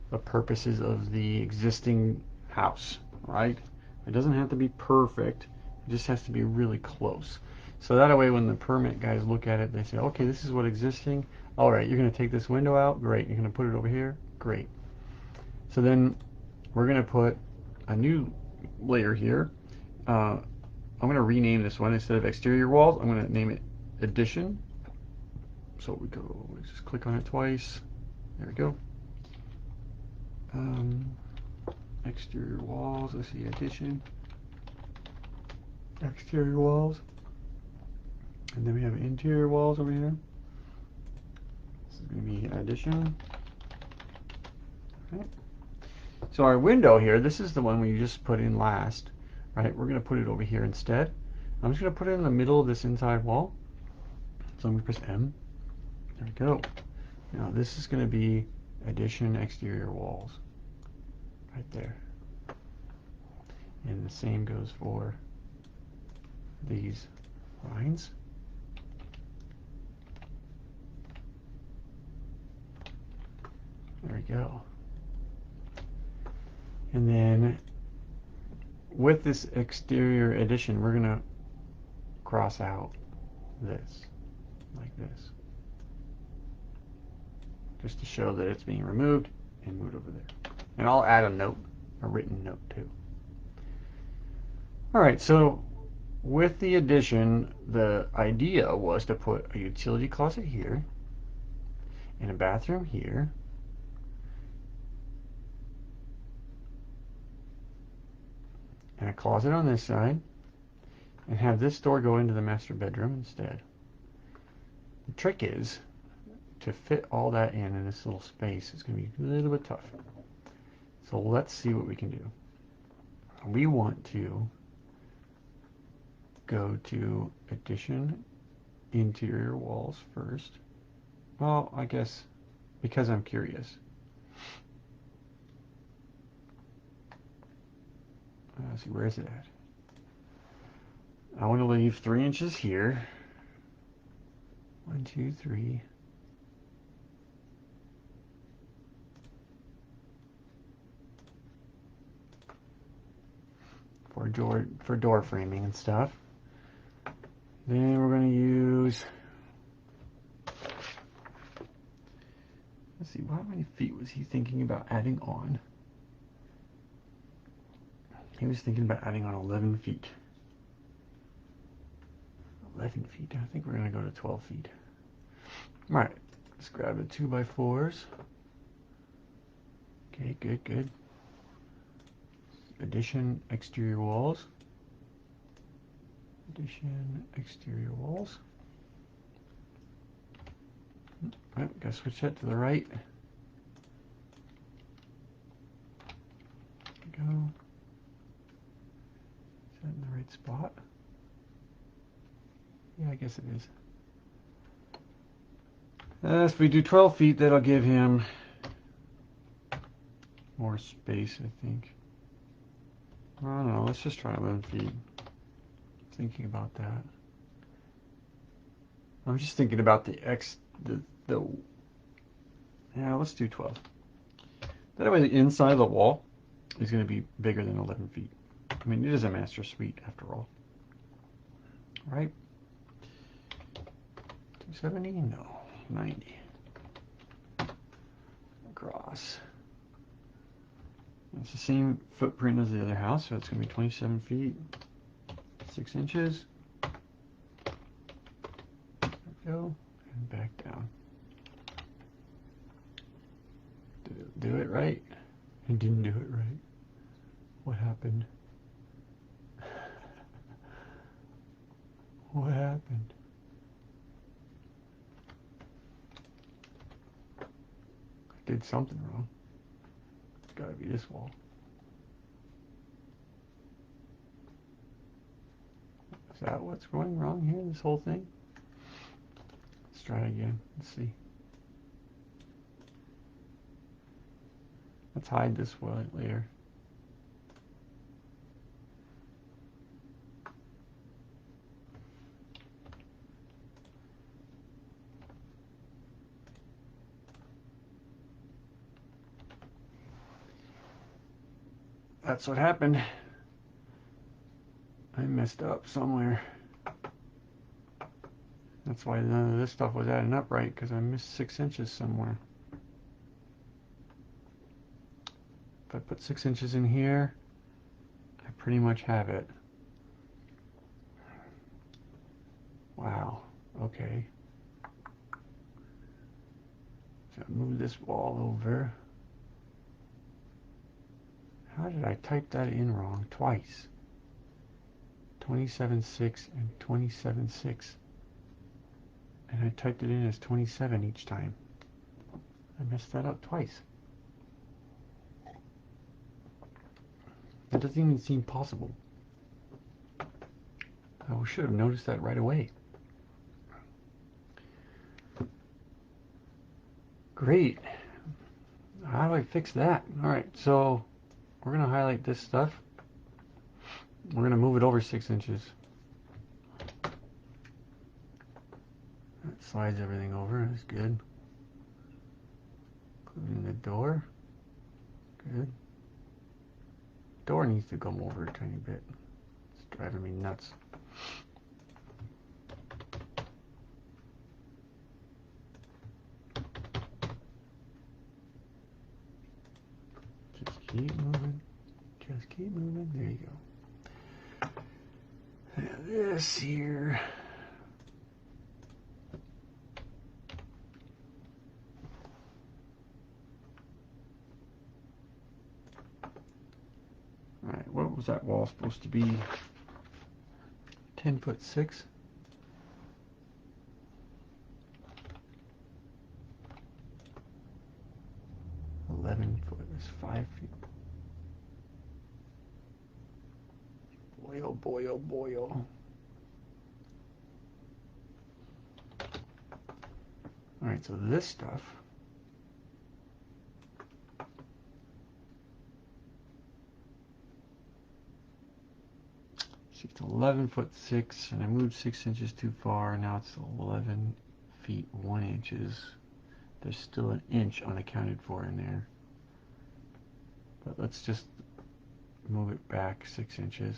Speaker 1: the purposes of the existing house, right? It doesn't have to be perfect. It just has to be really close. So that way when the permit guys look at it, they say, okay, this is what existing. All right, you're going to take this window out. Great. You're going to put it over here. Great. So then we're going to put a new layer here. I'm going to rename this one. Instead of exterior walls, I'm going to name it addition. So we just click on it twice. There we go. Exterior walls. Let's see, addition. Exterior walls. And then we have interior walls over here. This is going to be addition. Okay. So our window here, this is the one we just put in last, right? We're going to put it over here instead. I'm just going to put it in the middle of this inside wall. So I'm going to press M. There we go. Now this is going to be addition exterior walls. Right there. And the same goes for these lines. There we go. And then with this exterior addition, we're going to cross out this, like this, just to show that it's being removed and moved over there. And I'll add a note, a written note too. All right, so with the addition, the idea was to put a utility closet here and a bathroom here. And a closet on this side, and have this door go into the master bedroom instead. The trick is to fit all that in this little space. It's going to be a little bit tough. So let's see what we can do. We want to go to addition interior walls first. Well, I guess because I'm curious. Let's see, where is it at? I want to leave 3 inches here. 1, 2, 3. For door framing and stuff. Then we're going to use, let's see, how many feet was he thinking about adding on? He was thinking about adding on 11 feet. 11 feet. I think we're going to go to 12 feet. All right. Let's grab the 2x4s. Okay, good, good. Addition exterior walls. Addition exterior walls. All right, gotta switch that to the right. There we go. Is that in the right spot? Yeah, I guess it is. If we do 12 feet, that'll give him more space, I think. I don't know, let's just try 11 feet. Thinking about that. I'm just thinking about yeah, let's do 12. That way the inside of the wall is going to be bigger than 11 feet. I mean, it is a master suite after all. Right? 270? No. 90. Across. It's the same footprint as the other house, so it's going to be 27 feet, 6 inches. There we go. And back down. Did it do it right? It didn't do it right. What happened? What happened? did something wrong. It's got to be this wall. Is that what's going wrong here, this whole thing? Let's try it again. Let's see. Let's hide this layer. That's what happened. I messed up somewhere. That's why none of this stuff was adding up right, because I missed 6 inches somewhere. If I put 6 inches in here, I pretty much have it. Wow, okay. So move this wall over. How did I type that in wrong twice? 27.6 and 27.6. And I typed it in as 27 each time. I messed that up twice. That doesn't even seem possible. I should have noticed that right away. Great. How do I fix that? Alright, so we're going to highlight this stuff. We're going to move it over 6 inches. That slides everything over. That's good. Including the door. Good. Door needs to come over a tiny bit. It's driving me nuts. Just keep moving. Just keep moving. There you go. And this here. Alright, what was that wall supposed to be? 10'6". 11 foot is 5 feet. Boy, oh boy, oh boy, oh. Alright, so this stuff. It's 11'6", and I moved 6 inches too far. Now it's 11 feet 1 inches. There's still an inch unaccounted for in there. But let's just move it back 6 inches.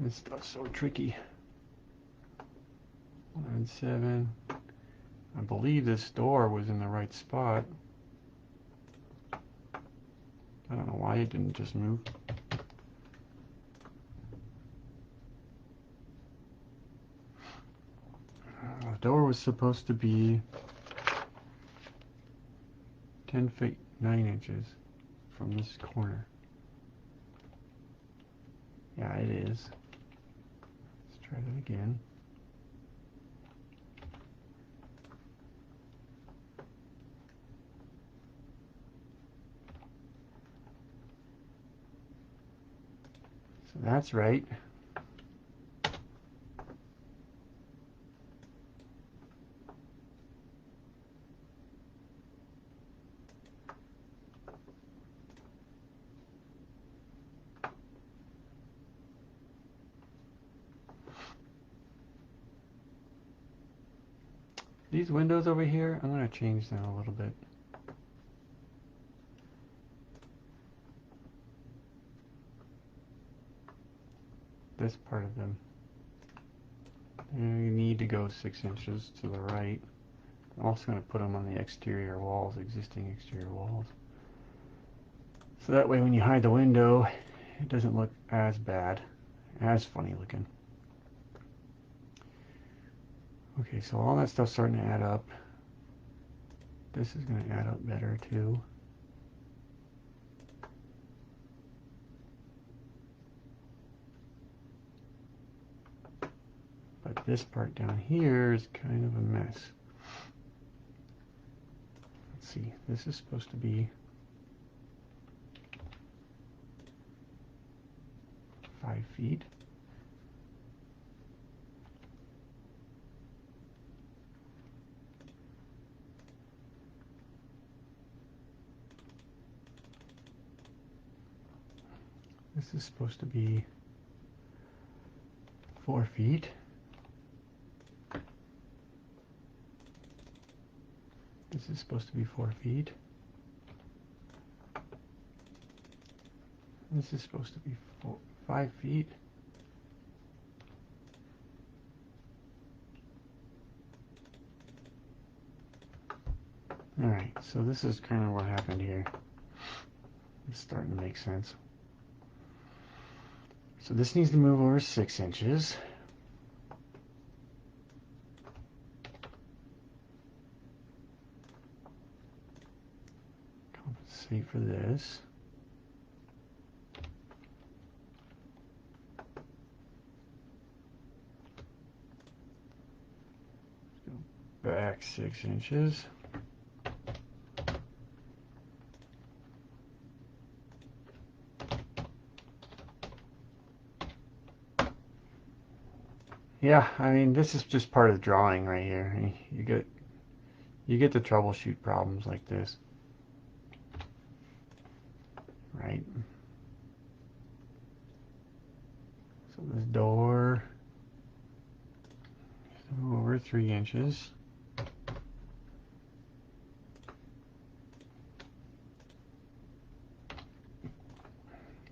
Speaker 1: This stuff's so tricky. 107. I believe this door was in the right spot. I don't know why it didn't just move. The door was supposed to be 10 feet 9 inches from this corner. Yeah, it is. Let's try that again. So that's right. These windows over here, I'm going to change them a little bit. This part of them. And you need to go 6 inches to the right. I'm also going to put them on the exterior walls, existing exterior walls. So that way when you hide the window, it doesn't look as bad, as funny looking. Okay, so all that stuff's starting to add up. This is going to add up better too. But this part down here is kind of a mess. Let's see, this is supposed to be 5 feet. This is supposed to be 4 feet. This is supposed to be 4 feet. This is supposed to be 5 feet. Alright, so this is kind of what happened here. It's starting to make sense. So this needs to move over 6 inches. Compensate for this. Go back 6 inches. Yeah, I mean, this is just part of the drawing right here. You get to troubleshoot problems like this, right? So this door is over 3 inches.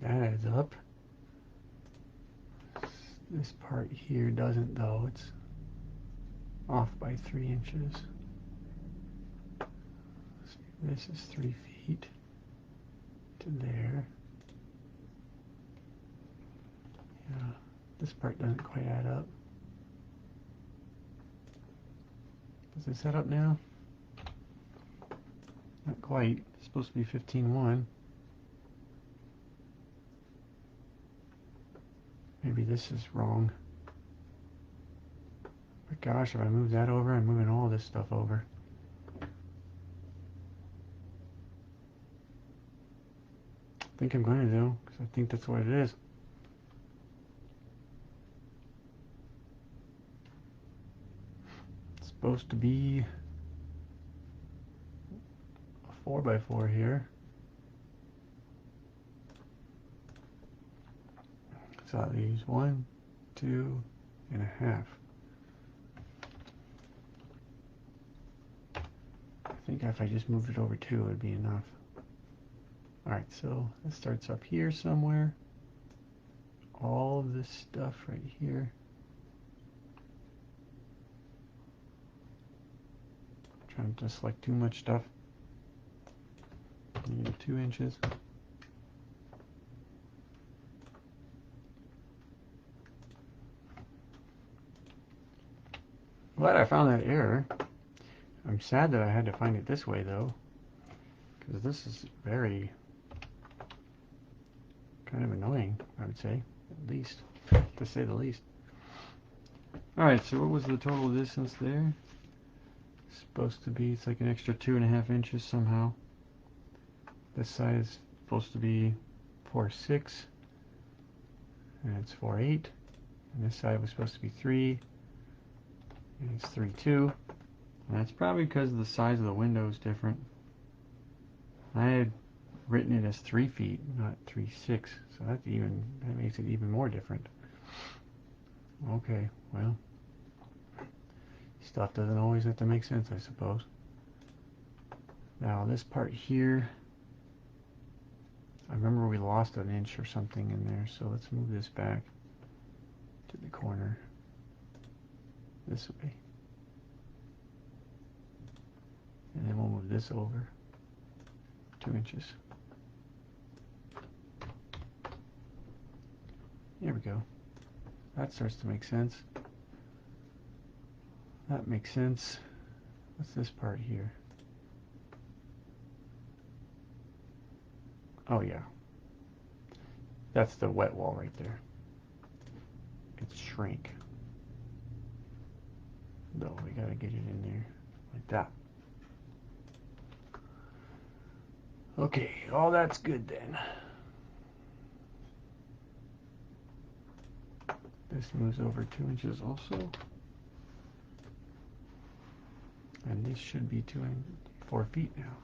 Speaker 1: That adds up. This part here doesn't though, it's off by 3 inches. This is 3 feet to there. Yeah, this part doesn't quite add up. Does this add up now? Not quite. It's supposed to be 15.1. Maybe this is wrong. But gosh, if I move that over, I'm moving all this stuff over. I think I'm going to do, because I think that's what it is. It's supposed to be a 4x4 here. So that leaves 1, 2 and a half. I think if I just moved it over 2, it would be enough. Alright, so it starts up here somewhere. All of this stuff right here. I'm trying to select too much stuff. Need 2 inches. Glad I found that error. I'm sad that I had to find it this way though, because this is very kind of annoying, I would say, at least, to say the least. Alright, so what was the total distance there? It's supposed to be, it's like an extra 2.5 inches somehow. This side is supposed to be 4.6, and it's 4.8, and this side was supposed to be 3, and it's 3.2, and that's probably because the size of the window is different. I had written it as 3 feet, not 3.6, so that makes it even more different. Okay, well, stuff doesn't always have to make sense, I suppose. Now this part here, I remember we lost an inch or something in there, so let's move this back to the corner this way. And then we'll move this over 2 inches. There we go. That starts to make sense. That makes sense. What's this part here? Oh yeah. That's the wet wall right there. It's shrink. No, we gotta get it in there like that. Okay, all that's good then. This moves over 2 inches also. And this should be 4 feet now.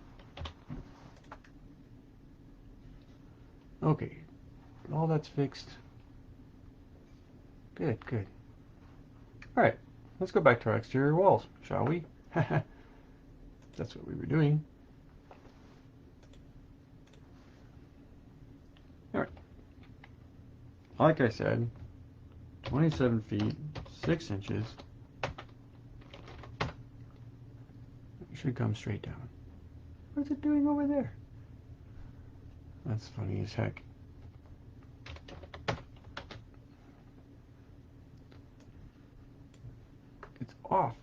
Speaker 1: Okay, all that's fixed. Good, good. All right, let's go back to our exterior walls, shall we? That's what we were doing. All right. Like I said, 27 feet, 6 inches. It should come straight down. What's it doing over there? That's funny as heck. It's off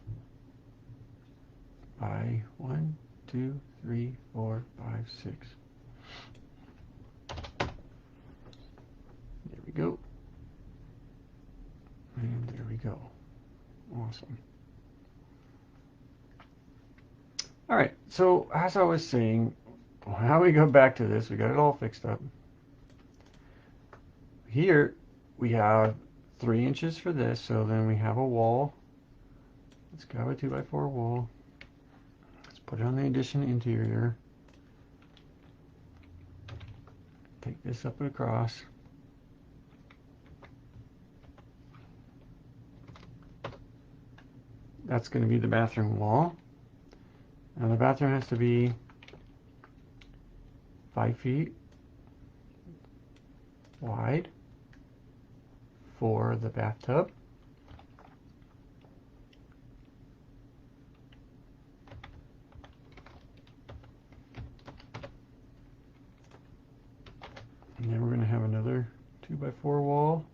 Speaker 1: by 1, 2, 3, 4, 5, 6. There we go. And there we go. Awesome. All right, so as I was saying, now we go back to this. We got it all fixed up. Here we have 3 inches for this, so then we have a wall. Let's grab a 2x4 wall. Let's put it on the addition interior. Take this up and across. That's going to be the bathroom wall. Now the bathroom has to be 5 feet wide for the bathtub. And then we're going to have another 2x4 wall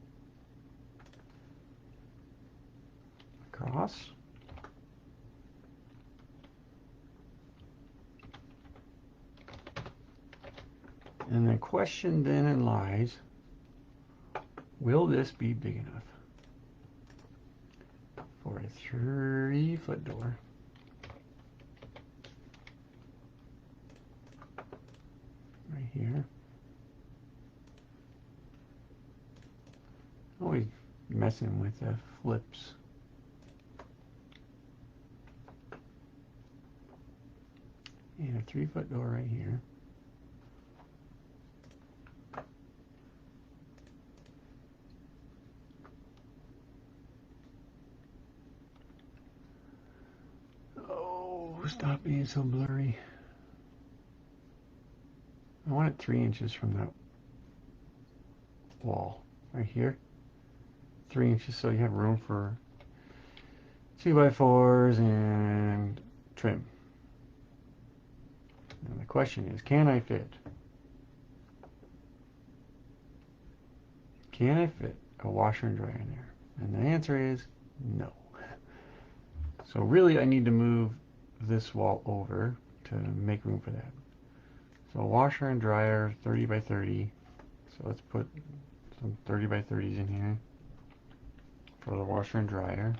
Speaker 1: across. And the question then lies, will this be big enough for a 3-foot door? Right here. Always messing with the flips. And a 3-foot door right here. Oh, stop being so blurry. I want it 3 inches from that wall right here. 3 inches so you have room for 2x4s and trim. And the question is, can I fit? Can I fit a washer and dryer in there? And the answer is no. So really I need to move this wall over to make room for that. So washer and dryer, 30 by 30. So let's put some 30 by 30s in here for the washer and dryer.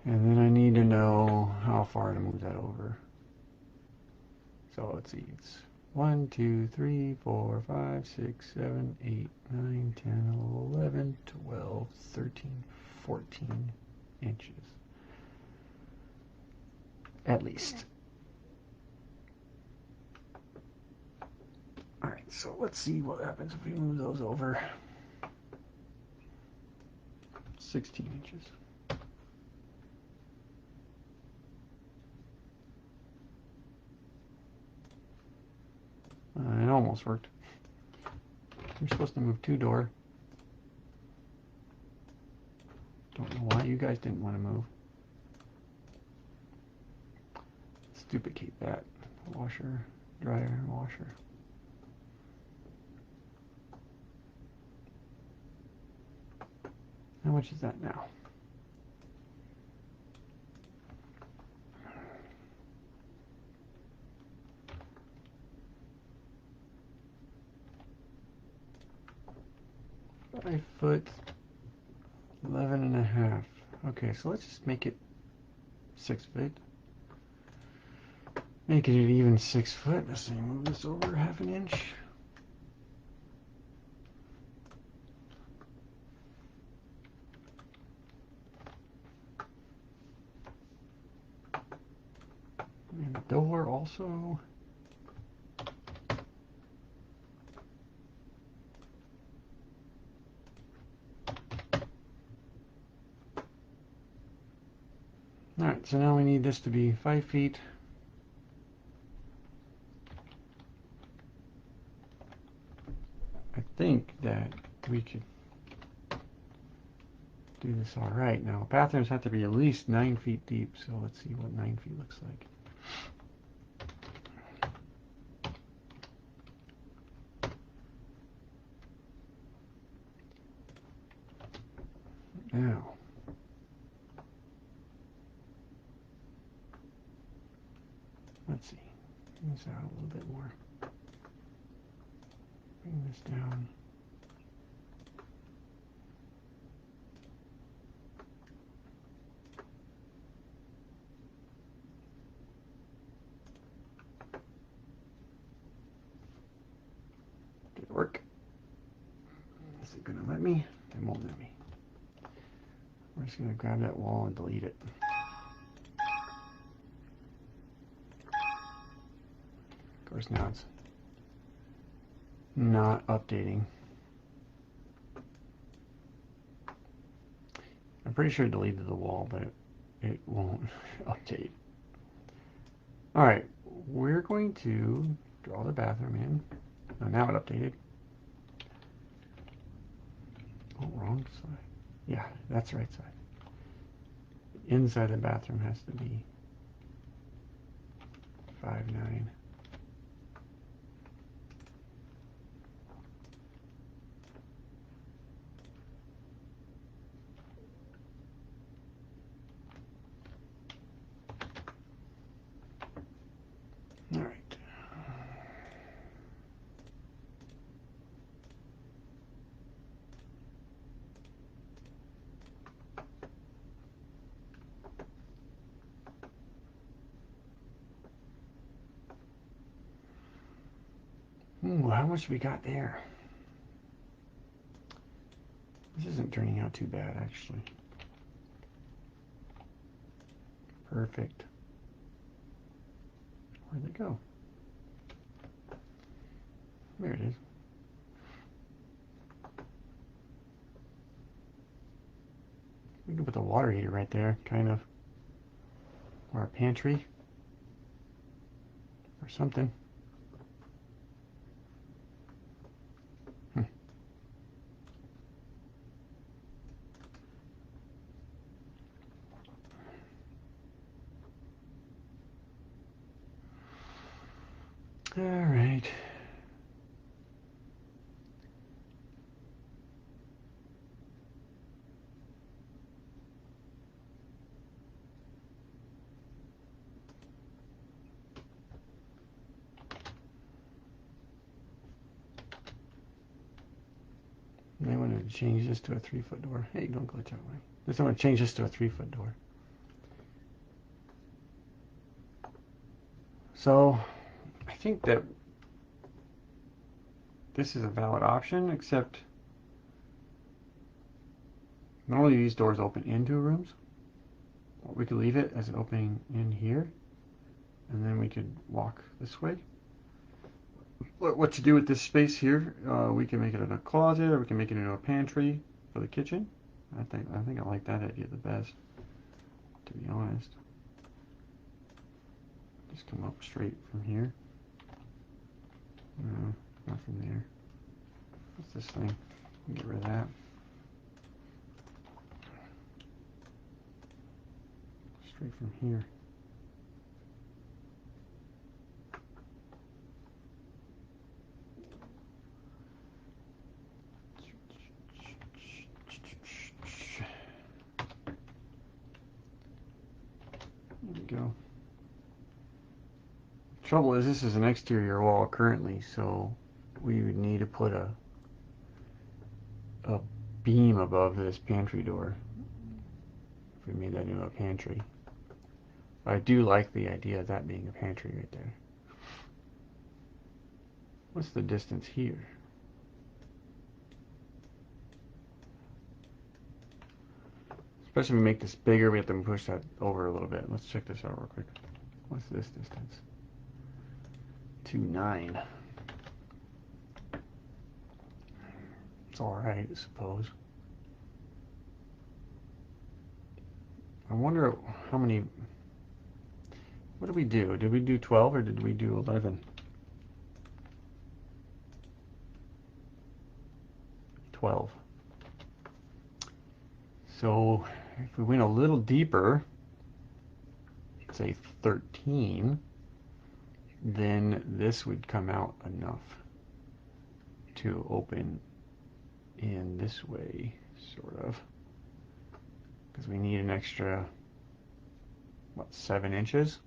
Speaker 1: And then I need to know how far to move that over. So let's see, it's 1, 2, 3, 4, 5, 6, 7, 8, 9, 10, 11, 12, 13, 14 inches. At least. Alright, so let's see what happens if we move those over. 16 inches. It almost worked. You're supposed to move 2 door. Don't know why you guys didn't want to move. Let's duplicate that. Washer, dryer, washer. How much is that now? Five foot, 11.5. Okay, so let's just make it 6 foot. Making it even 6 foot. Let's see, move this over half an inch. And the door also. Alright, so now we need this to be 5 feet. I think that we could do this all right. Now, bathrooms have to be at least 9 feet deep, so let's see what 9 feet looks like. Now, let's see. Bring this out a little bit more. Bring this down. Did it work? Is it going to let me? It won't let me. We're just going to grab that wall and delete it. Of course, now it's not updating. I'm pretty sure it deleted the wall, but it won't update. Alright, we're going to draw the bathroom in. Oh, now it updated. Oh, wrong side. Yeah, that's the right side. Inside the bathroom has to be 5'9". All right. Ooh, how much we got there? This isn't turning out too bad, actually. Perfect. Where'd it go? There it is. We can put the water heater right there, kind of. Or a pantry. Or something. All right. I want to change this to a 3-foot door. Hey, don't glitch out. I want to change this to a 3-foot door. So, I think that this is a valid option, except normally these doors open into rooms. We could leave it as an opening in here, and then we could walk this way. What to do with this space here? We can make it in a closet, or we can make it into a pantry for the kitchen. I think I like that idea the best, to be honest. Just come up straight from here. No, not from there. What's this thing? Get rid of that. Straight from here. There we go. Trouble is, this is an exterior wall currently, so we would need to put a beam above this pantry door if we made that into a pantry. But I do like the idea of that being a pantry right there. What's the distance here? Especially if we make this bigger, we have to push that over a little bit. Let's check this out real quick. What's this distance? 2.9. It's alright, I suppose. I wonder how many... What did we do? Did we do 12 or did we do 11? 12. So if we went a little deeper, say 13, then this would come out enough to open in this way, sort of, because we need an extra, what, 7 inches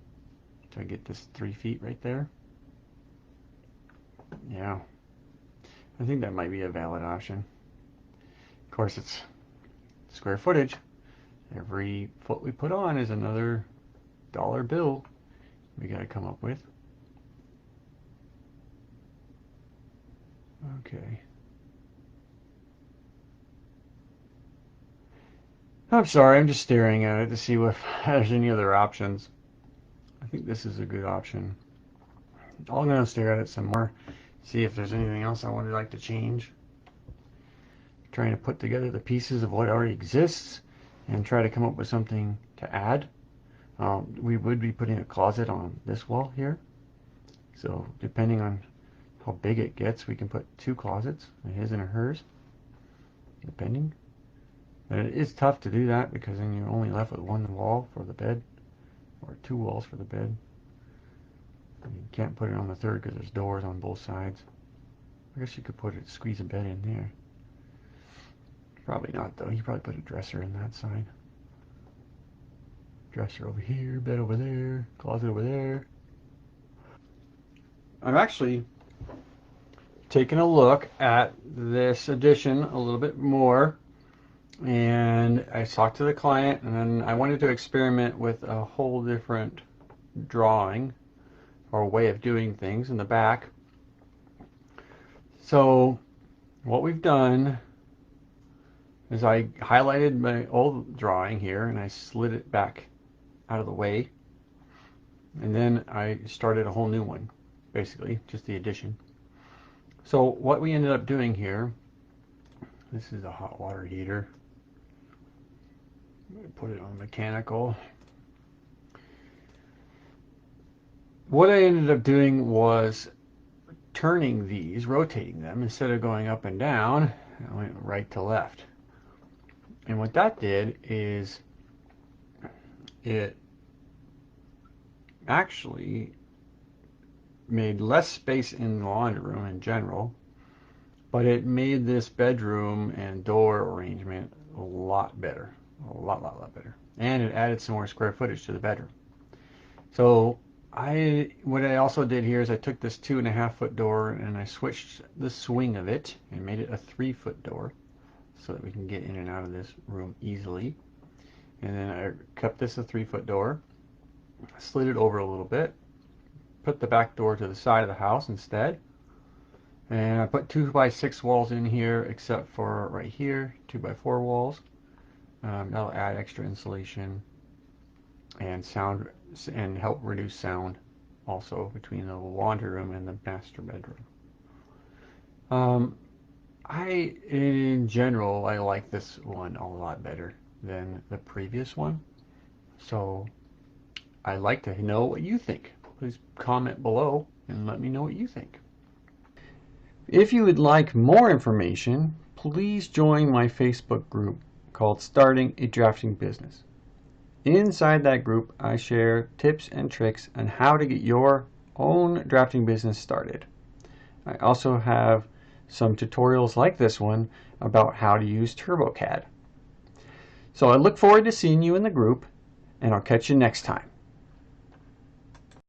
Speaker 1: to get this 3 feet right there. Yeah, I think that might be a valid option. Of course, it's square footage. Every foot we put on is another dollar bill we got to come up with. Okay. I'm sorry, I'm just staring at it to see if there's any other options. I think this is a good option. I'm going to stare at it some more, see if there's anything else I would like to change. Trying to put together the pieces of what already exists and try to come up with something to add. We would be putting a closet on this wall here. So depending on how big it gets, we can put 2 closets, a his and a hers, depending. But it is tough to do that because then you're only left with 1 wall for the bed, or 2 walls for the bed. And you can't put it on the 3rd because there's doors on both sides. I guess you could squeeze a bed in there. Probably not though. You probably put a dresser in that side. Dresser over here, bed over there, closet over there. I'm actually taking a look at this addition a little bit more, and I talked to the client, and then I wanted to experiment with a whole different drawing or way of doing things in the back. So what we've done is I highlighted my old drawing here and I slid it back out of the way, and then I started a whole new one, basically just the addition. So what we ended up doing here, this is a hot water heater. I'm going to put it on mechanical. What I ended up doing was turning these, rotating them. Instead of going up and down, I went right to left. And what that did is it actually made less space in the laundry room in general, but it made this bedroom and door arrangement a lot better, a lot better. And it added some more square footage to the bedroom. So what I also did here is I took this 2.5-foot door and I switched the swing of it and made it a 3-foot door, so that we can get in and out of this room easily. And then I kept this a 3-foot door, slid it over a little bit, put the back door to the side of the house instead, and I put 2x6 walls in here, except for right here, 2x4 walls. That'll add extra insulation and sound, and help reduce sound also between the laundry room and the master bedroom. In general, I like this one a lot better than the previous one. So I'd like to know what you think. Please comment below and let me know what you think. If you would like more information, please join my Facebook group called Starting a Drafting Business. Inside that group, I share tips and tricks on how to get your own drafting business started. I also have some tutorials like this one about how to use TurboCAD. So I look forward to seeing you in the group, and I'll catch you next time.